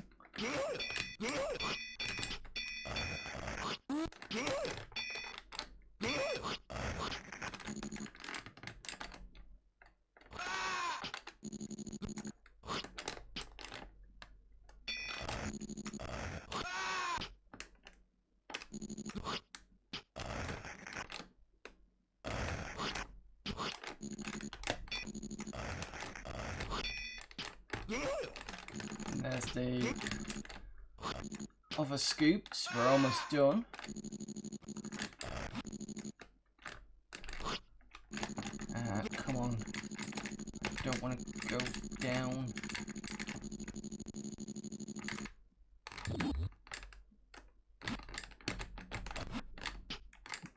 And there's the other scoops. We're almost done. Come on. Don't want to go down.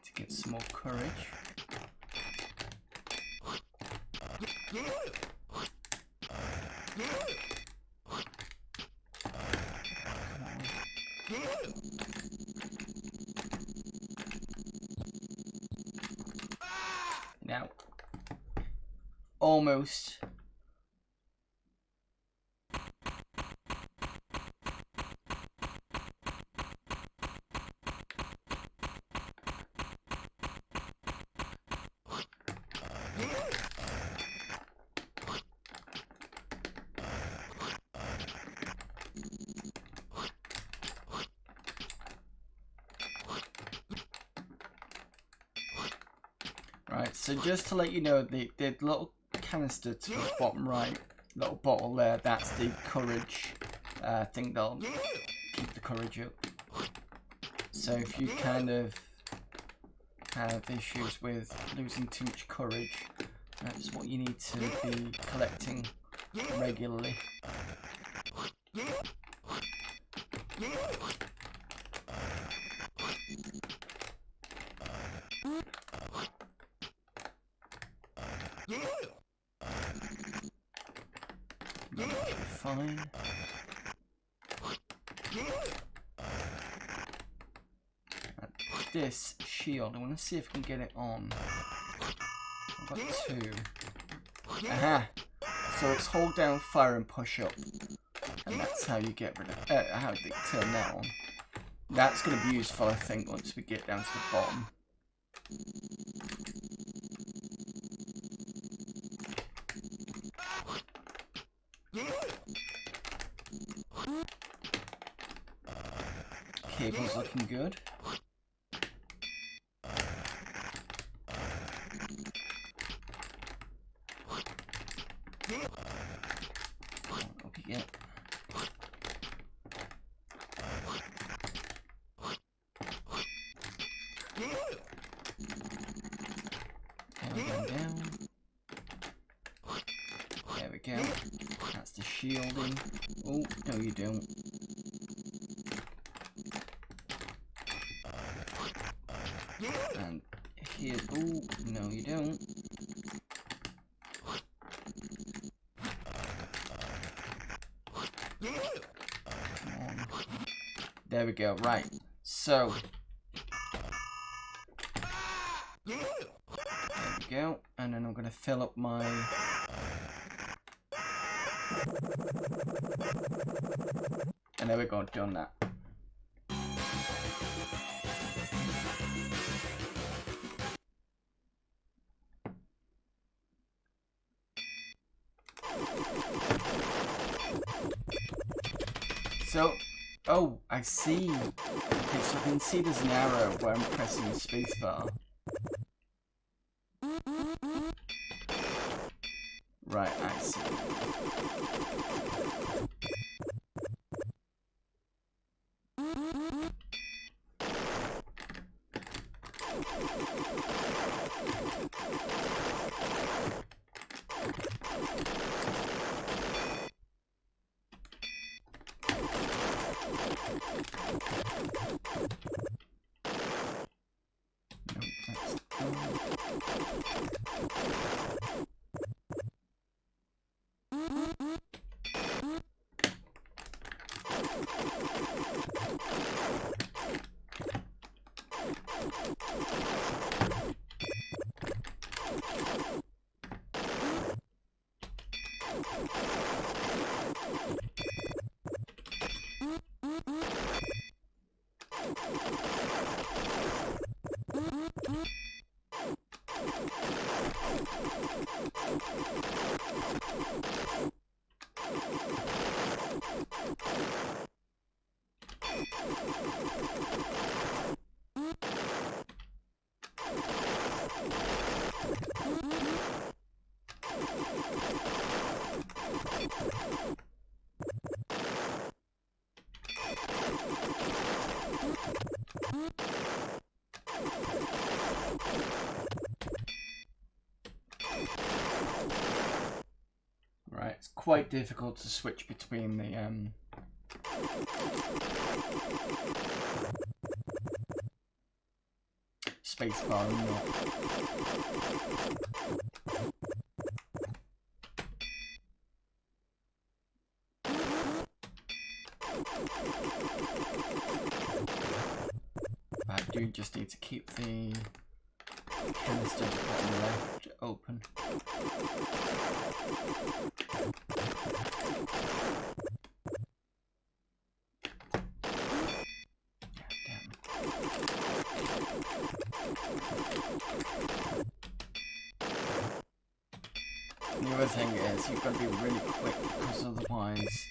To get some more courage. Now, almost. Right, so just to let you know, the little canister to the bottom right, little bottle there, that's the courage thing that'll keep the courage up. So if you kind of have issues with losing too much courage, that's what you need to be collecting regularly. That should be fine. This shield, I want to see if I can get it on. I've got two. Aha! So it's hold down, fire, and push up, and that's how you get rid of how to turn that on. That's going to be useful, I think, once we get down to the bottom. cable's looking good. Okay, yeah. Down. There we go. That's the shielding. Oh, no you don't. And here, oh, no you don't. Come on. There we go, right. So. There we go. And then I'm going to fill up my... And there we go, done that. So, oh, I see. Okay, so I can see there's an arrow where I'm pressing the spacebar. Right, I see. Right, it's quite difficult to switch between the spacebar and not. I do just need to keep the canister bottom left open. The other thing is you've got to be really quick because otherwise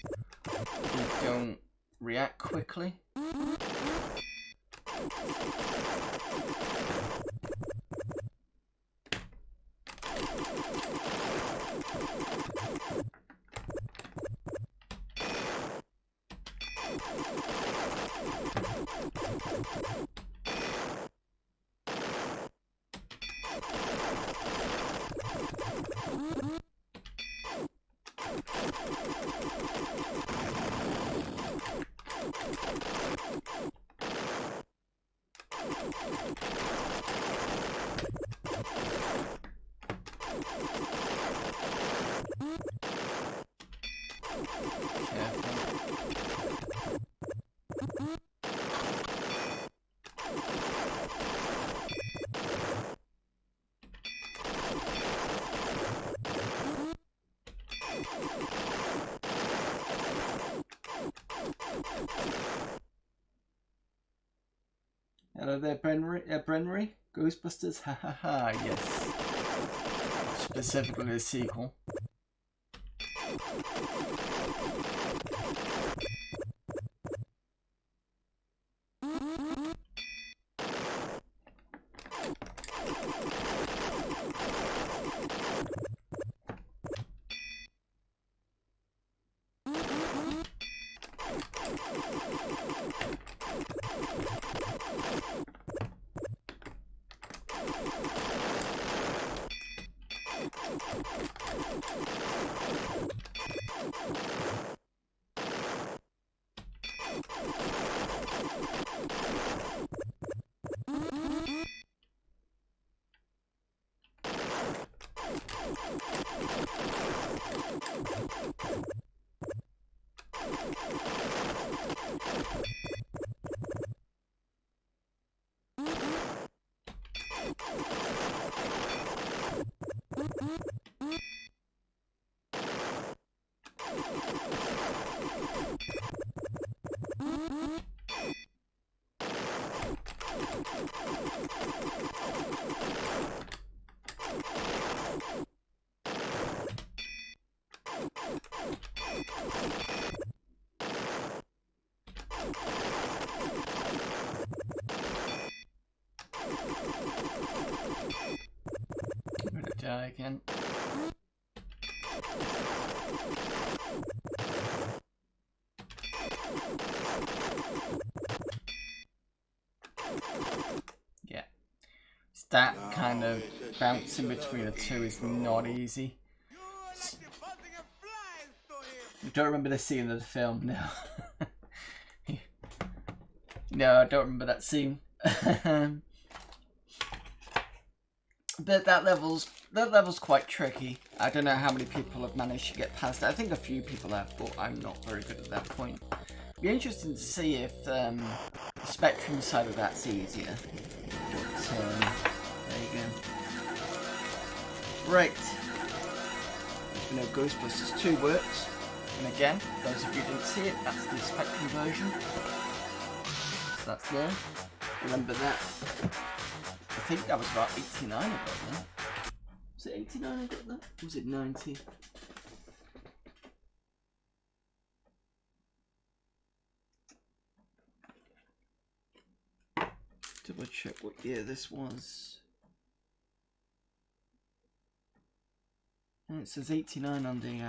you don't react quickly. Hello there, Brennery. Ghostbusters, ha ha ha, yes. Specifically the sequel. I'm gonna die again. Yeah. It's that kind of bouncing between the two is not easy. You like the buzzing of flies, so here. I don't remember the scene of the film, no. No, I don't remember that scene. But that level's quite tricky. I don't know how many people have managed to get past it. I think a few people have, but I'm not very good at that point. Be interesting to see if the Spectrum side of that's easier. But there you go. Right. We know Ghostbusters 2 works. And again, those of you who didn't see it, that's the Spectrum version. So that's there. Remember that. I think that was about 89 I got that. Was it 89 I got that? Or was it 90? Double check what year this was. And it says 89 on the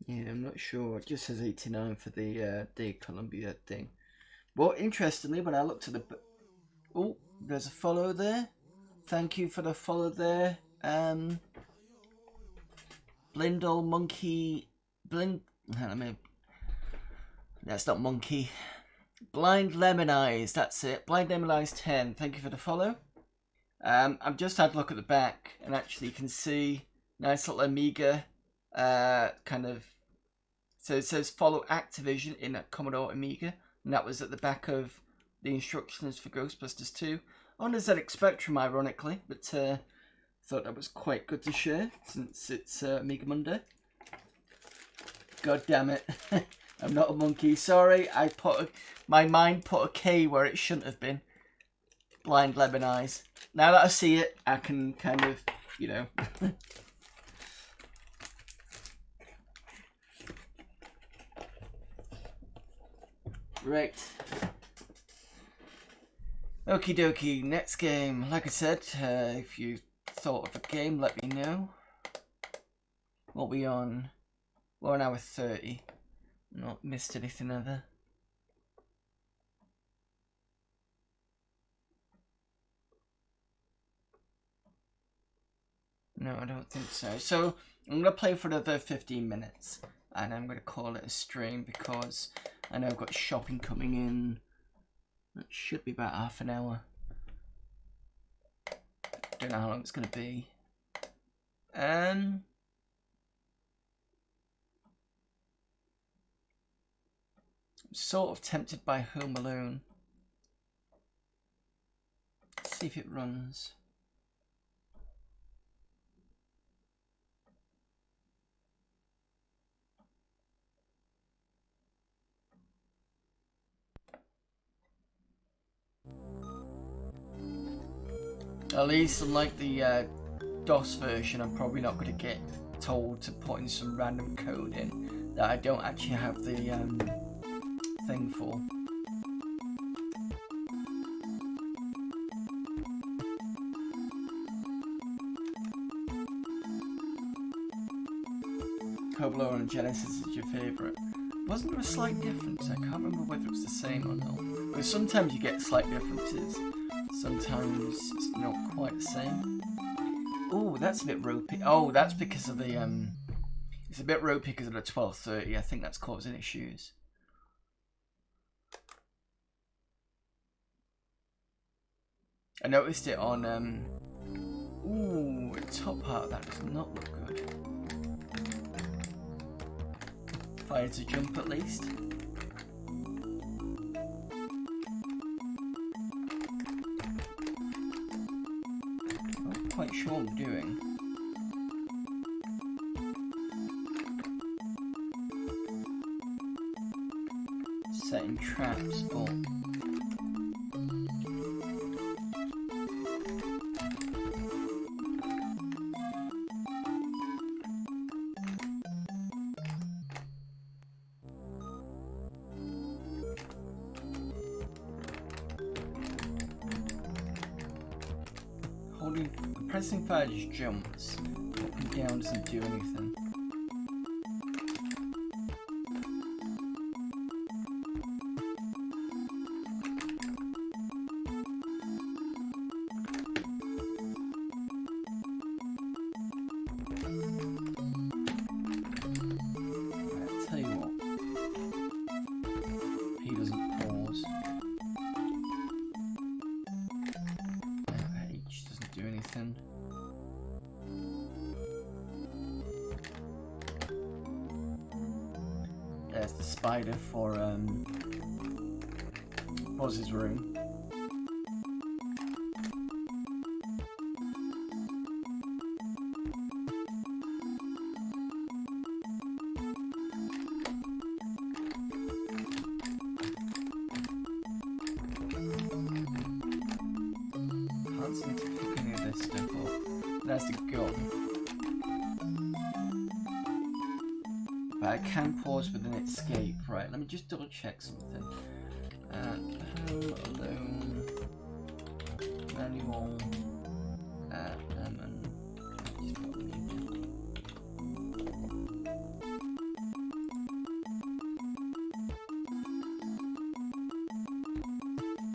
yeah, I'm not sure. It just says 89 for the Columbia thing. Well, interestingly, when I looked at the... Oh, there's a follow there. Thank you for the follow there. Blindle Monkey... That's not Monkey. Blind Lemon Eyes, that's it. Blind Lemon Eyes 10. Thank you for the follow. I've just had a look at the back, and actually you can see nice little Amiga kind of... So it says follow Activision in a Commodore Amiga, and that was at the back of the instructions for Ghostbusters 2 on a ZX Spectrum, ironically, but thought that was quite good to share since it's Amiga Monday. God damn it. I'm not a monkey. Sorry, my mind put a K where it shouldn't have been. Blind Lemon Eyes. Now that I see it, I can kind of, you know. Right. Okie dokie, next game. Like I said, if you thought of a game, let me know. What are we on? We're on hour 30. Not missed anything ever. No, I don't think so. So, I'm going to play for another 15 minutes. And I'm going to call it a stream because I know I've got shopping coming in. That should be about half an hour. Don't know how long it's going to be. I'm sort of tempted by Home Alone. Let's see if it runs. At least, unlike the DOS version, I'm probably not going to get told to put in some random code in that I don't actually have the thing for. Cobolo on Genesis is your favourite. Wasn't there a slight difference? I can't remember whether it was the same or not. But sometimes you get slight differences. Sometimes it's not quite the same. Oh, that's a bit ropey. Oh, that's because of the it's a bit ropey because of the 1230. I think that's causing issues. I noticed it on ooh, the top part of that does not look good. Fire to jump at least. Not quite sure what I'm doing. Setting traps, but pressing fire just jumps. Up and down doesn't do anything. I'll tell you what. He doesn't pause. H doesn't do anything. There's the spider for Buzz's room. Can't seem to pick any of this stuff up. There's the gun. But I can pause with an escape. Right, let me just double check something. Home Alone manual lemon.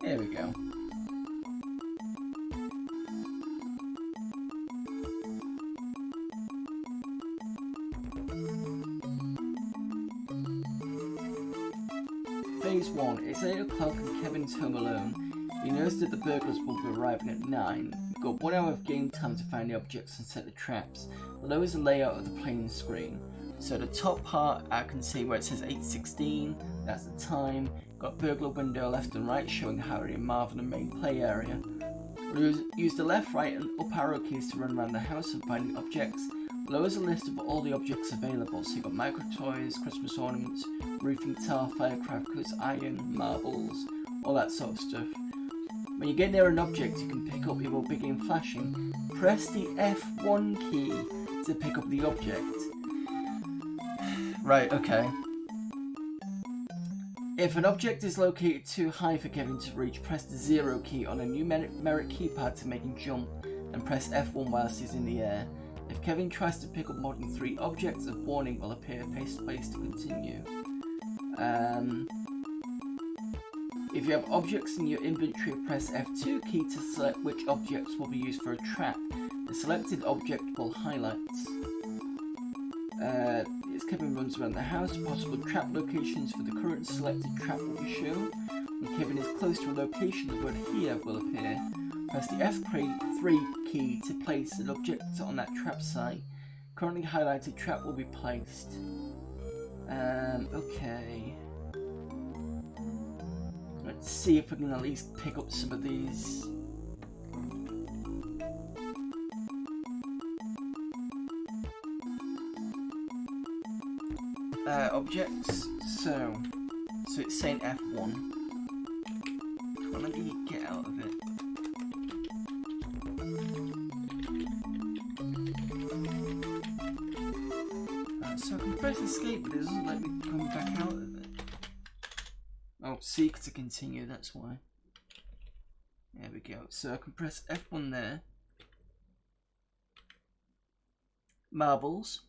There we go. Phase 1. It's 8 o'clock and Kevin's home alone. He knows that the burglars will be arriving at 9. You've got 1 hour of game time to find the objects and set the traps. Below is a layout of the playing screen. So the top part I can see where it says 8:16, that's the time. Got burglar window left and right showing Harry and Marvin in the main play area. Use the left, right and up arrow keys to run around the house and find the objects. Below is a list of all the objects available, so you've got micro toys, Christmas ornaments, roofing tile, firecrackers, iron, marbles, all that sort of stuff. When you get near an object you can pick up, it will begin flashing. Press the F1 key to pick up the object. Right, okay. If an object is located too high for Kevin to reach, press the 0 key on a numeric keypad to make him jump, and press F1 whilst he's in the air. If Kevin tries to pick up more than 3 objects, a warning will appear. Press space to continue. If you have objects in your inventory, press F2 key to select which objects will be used for a trap. The selected object will highlight. As Kevin runs around the house, possible trap locations for the current selected trap will be shown. When Kevin is close to a location, the word here will appear. Press the F3 key to place an object on that trap site. Currently highlighted trap will be placed. Okay. Let's see if we can at least pick up some of these. Objects. So it's saying F1. When do you get out of it? So I can press escape, but it doesn't let me come back out of it. Oh, seek to continue, that's why. There we go. So I can press F1 there. Marbles.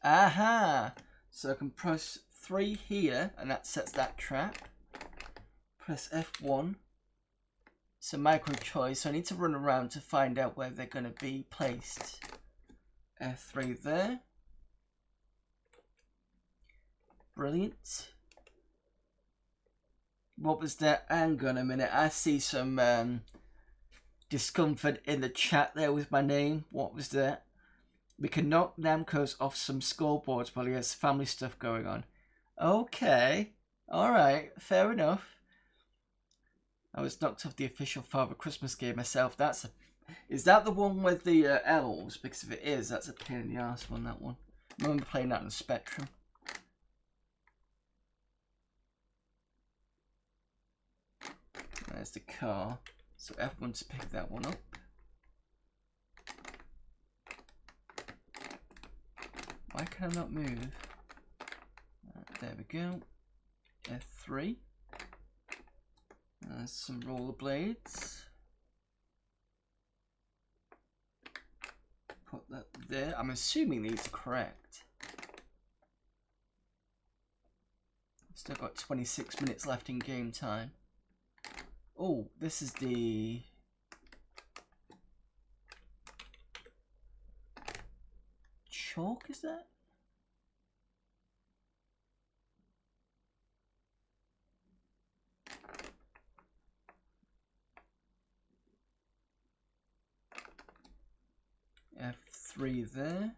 Aha! So I can press 3 here, and that sets that trap. Press F1. So micro choice, so I need to run around to find out where they're going to be placed. F3 there. Brilliant. What was that? Hang on a minute, I see some discomfort in the chat there with my name. What was that? We can knock Namco's off some scoreboards while he has family stuff going on. Okay. Alright, fair enough. I was knocked off the official Father Christmas game myself. Is that the one with the elves? Because if it is, that's a pain in the arse one, that one. I remember playing that on Spectrum. There's the car. So F1 to pick that one up. Why can I not move? There we go. F3. There's some rollerblades. Put that there. I'm assuming these are correct. Still got 26 minutes left in game time. Oh, this is the... chalk, is that? F3 there.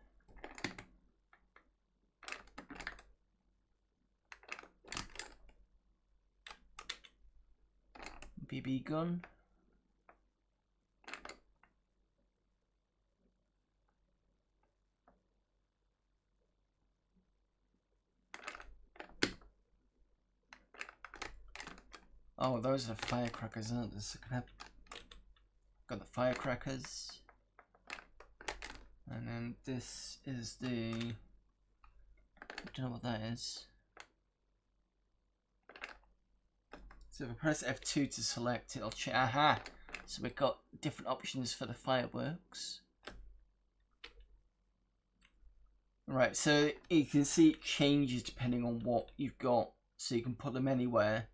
BB gun. Oh, those are firecrackers, aren't they? So I can have... got the firecrackers. And then this is the... I don't know what that is. So if I press F2 to select it, I'll check. Aha! So we've got different options for the fireworks. Right, so you can see it changes depending on what you've got. So you can put them anywhere.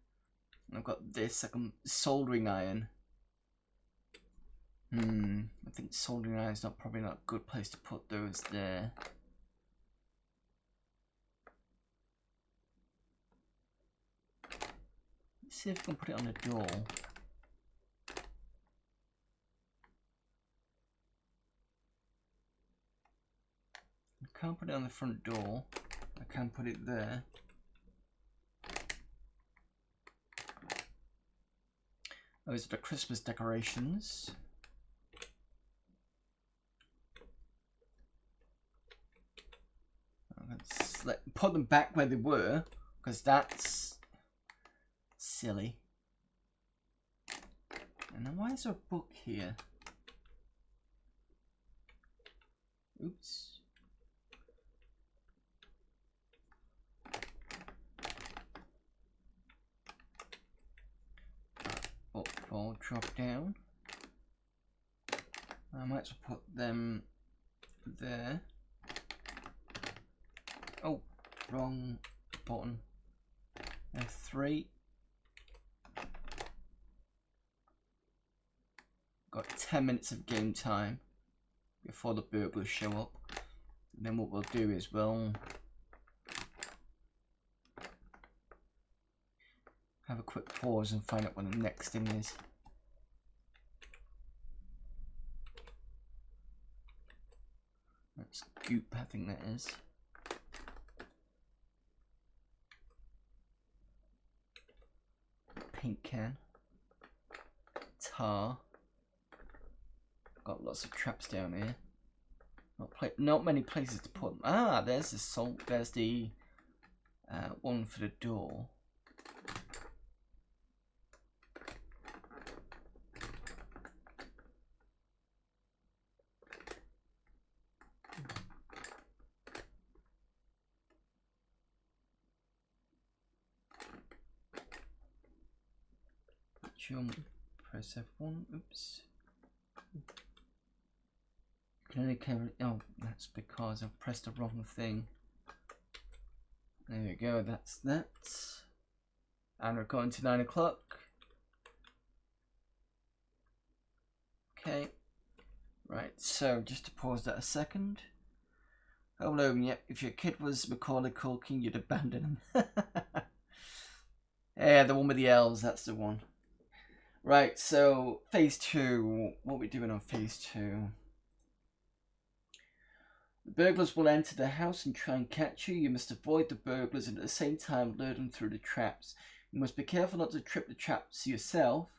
I've got this, like a soldering iron. I think soldering iron is probably not a good place to put those there. Let's see if we can put it on the door. I can't put it on the front door. I can put it there. Those are the Christmas decorations. Let's put them back where they were, because that's silly. And then why is there a book here? Oops. Up, fall, drop down. I might as well put them there. Oh, wrong button. F3. Got 10 minutes of game time before the burglars show up. And then what we'll do is we'll have a quick pause and find out what the next thing is. That's goop, I think that is. Paint can. Tar. Got lots of traps down here. Not many places to put them. Ah, there's the salt. There's the one for the door. Jump. Press F1. Oops. Can only carry. Oh, that's because I've pressed the wrong thing. There we go, that's that. And we're going to 9 o'clock. Okay. Right, so just to pause that a second. Home Alone, yep, if your kid was Macaulay Culkin, you'd abandon him. Yeah, the one with the elves, that's the one. Right, so phase 2. What are we doing on phase 2? The burglars will enter the house and try and catch you. You must avoid the burglars and at the same time lure them through the traps. You must be careful not to trip the traps yourself.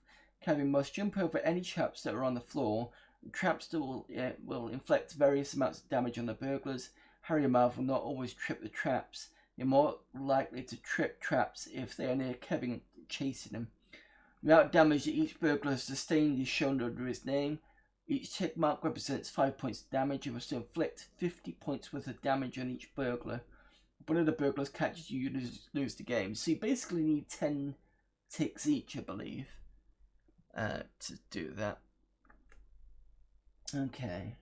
Kevin must jump over any traps that are on the floor. The traps will inflict various amounts of damage on the burglars. Harry and Marv will not always trip the traps. You're more likely to trip traps if they are near Kevin chasing them. The amount of damage that each burglar has sustained is shown under his name. Each tick mark represents 5 points of damage. You must inflict 50 points worth of damage on each burglar. If one of the burglars catches you, you lose the game. So you basically need 10 ticks each, I believe, to do that. Okay.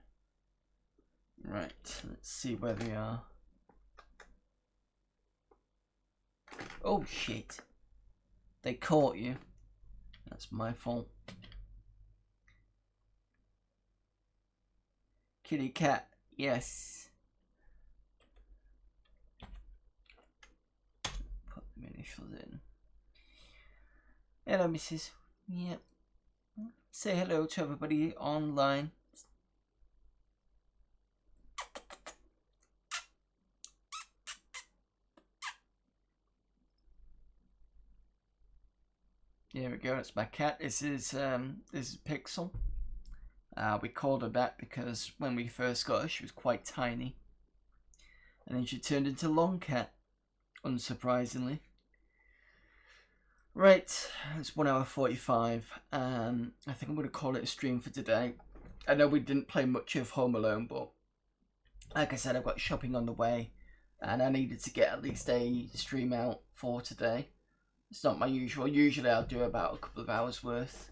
Right, let's see where they are. Oh shit. They caught you. That's my fault. Kitty cat, yes. Put the initials in. Hello, Mrs. Yep. Say hello to everybody online. There we go, it's my cat. This is Pixel. We called her that because when we first got her, she was quite tiny. And then she turned into Long Cat, unsurprisingly. Right, it's 1 hour 45. I think I'm going to call it a stream for today. I know we didn't play much of Home Alone, but like I said, I've got shopping on the way. And I needed to get at least a stream out for today. It's not my usual. Usually I'll do about a couple of hours worth.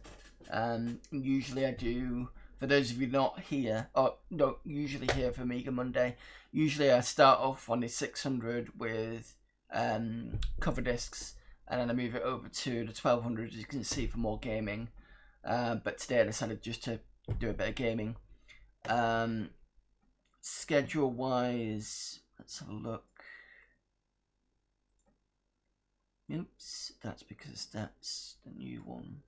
Usually I do, for those of you not here, or not usually here for Amiga Monday, usually I start off on the 600 with cover discs, and then I move it over to the 1200, as you can see, for more gaming. But today I decided just to do a bit of gaming. Schedule wise, let's have a look. Oops, that's because that's the new one.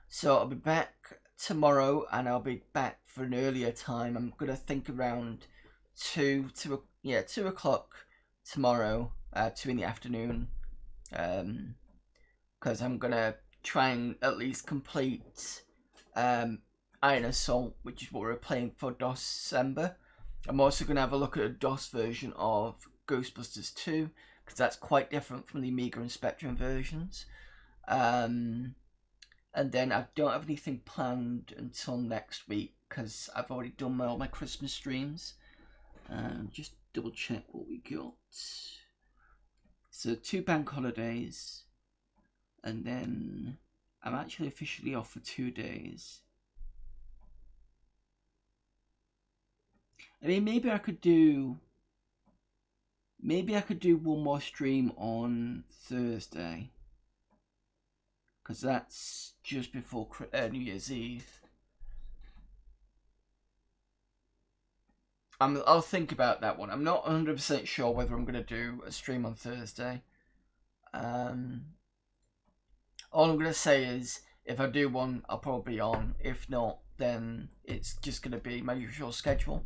So I'll be back tomorrow, and I'll be back for an earlier time. I'm gonna think around 2 o'clock tomorrow, 2 in the afternoon, because I'm gonna try and at least complete Iron Assault, which is what we're playing for December. I'm also gonna have a look at a DOS version of Ghostbusters 2. Because that's quite different from the Amiga and Spectrum versions. And then I don't have anything planned until next week, because I've already done all my Christmas streams. Just double check what we got. So 2 bank holidays, and then I'm actually officially off for 2 days. I mean, maybe I could do one more stream on Thursday, because that's just before New Year's Eve. I'll think about that one. I'm not 100% sure whether I'm going to do a stream on Thursday. All I'm going to say is, if I do one, I'll probably be on. If not, then it's just going to be my usual schedule.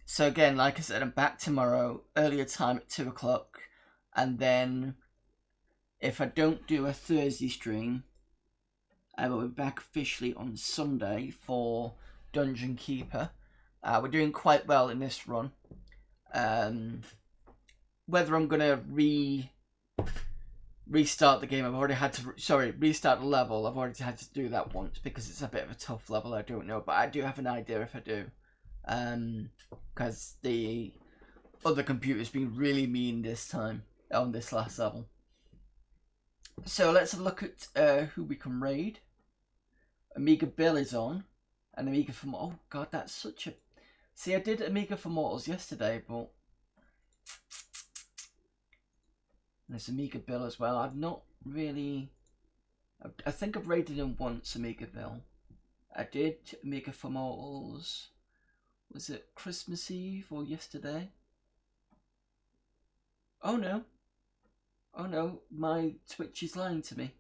So again, like I said, I'm back tomorrow, earlier time at 2 o'clock, and then if I don't do a Thursday stream, I will be back officially on Sunday for Dungeon Keeper. We're doing quite well in this run. Whether I'm going to restart the game, restart the level, I've already had to do that once because it's a bit of a tough level, I don't know, but I do have an idea if I do. Because the other computer's been really mean this time on this last level. So let's have a look at who we can raid. Amiga Bill is on, and Amiga for oh god, that's such a. See, I did Amiga for Mortals yesterday, but There's Amiga Bill as well. I've not really... I think I've raided him once, Amiga Bill. I did Amiga for Mortals. Was it Christmas Eve or yesterday? Oh no. Oh no, my Twitch is lying to me.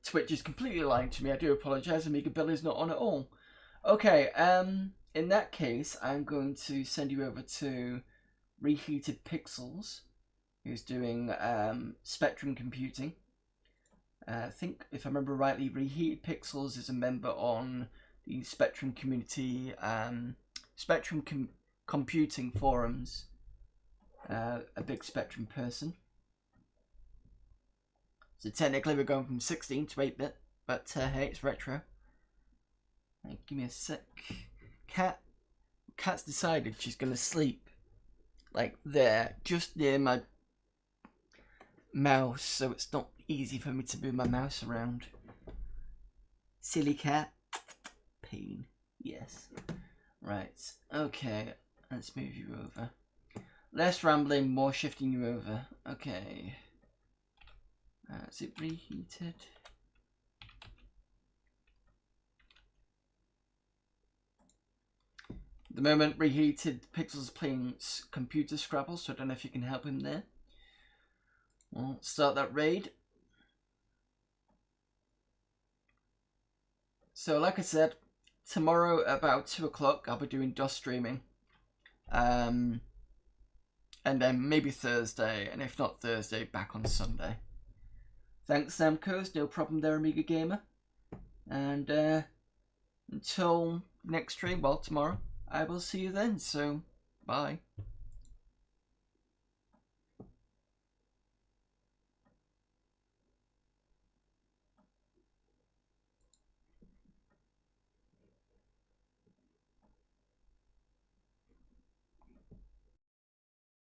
Twitch is completely lying to me. I do apologise. Amiga Bill is not on at all. Okay, in that case, I'm going to send you over to Reheated Pixels, who's doing Spectrum Computing. I think, if I remember rightly, Reheated Pixels is a member on the Spectrum Community, Computing forums. A big Spectrum person. So technically we're going from 16 to 8-bit, but hey, it's retro. Right, give me a sec. Cat's decided she's gonna sleep like there, just near my mouse, so it's not easy for me to move my mouse around. Silly cat. Pain. Yes. Right, okay, let's move you over. Less rambling, more shifting you over. Okay. Is it reheated? At the moment, Reheated Pixels playing computer Scrabble, so I don't know if you can help him there. We'll start that raid. So, like I said, tomorrow about 2 o'clock, I'll be doing DOS streaming. And then maybe Thursday, and if not Thursday, back on Sunday. Thanks, Samcos. No problem there, Amiga Gamer. And until next stream, well, tomorrow, I will see you then. So, bye.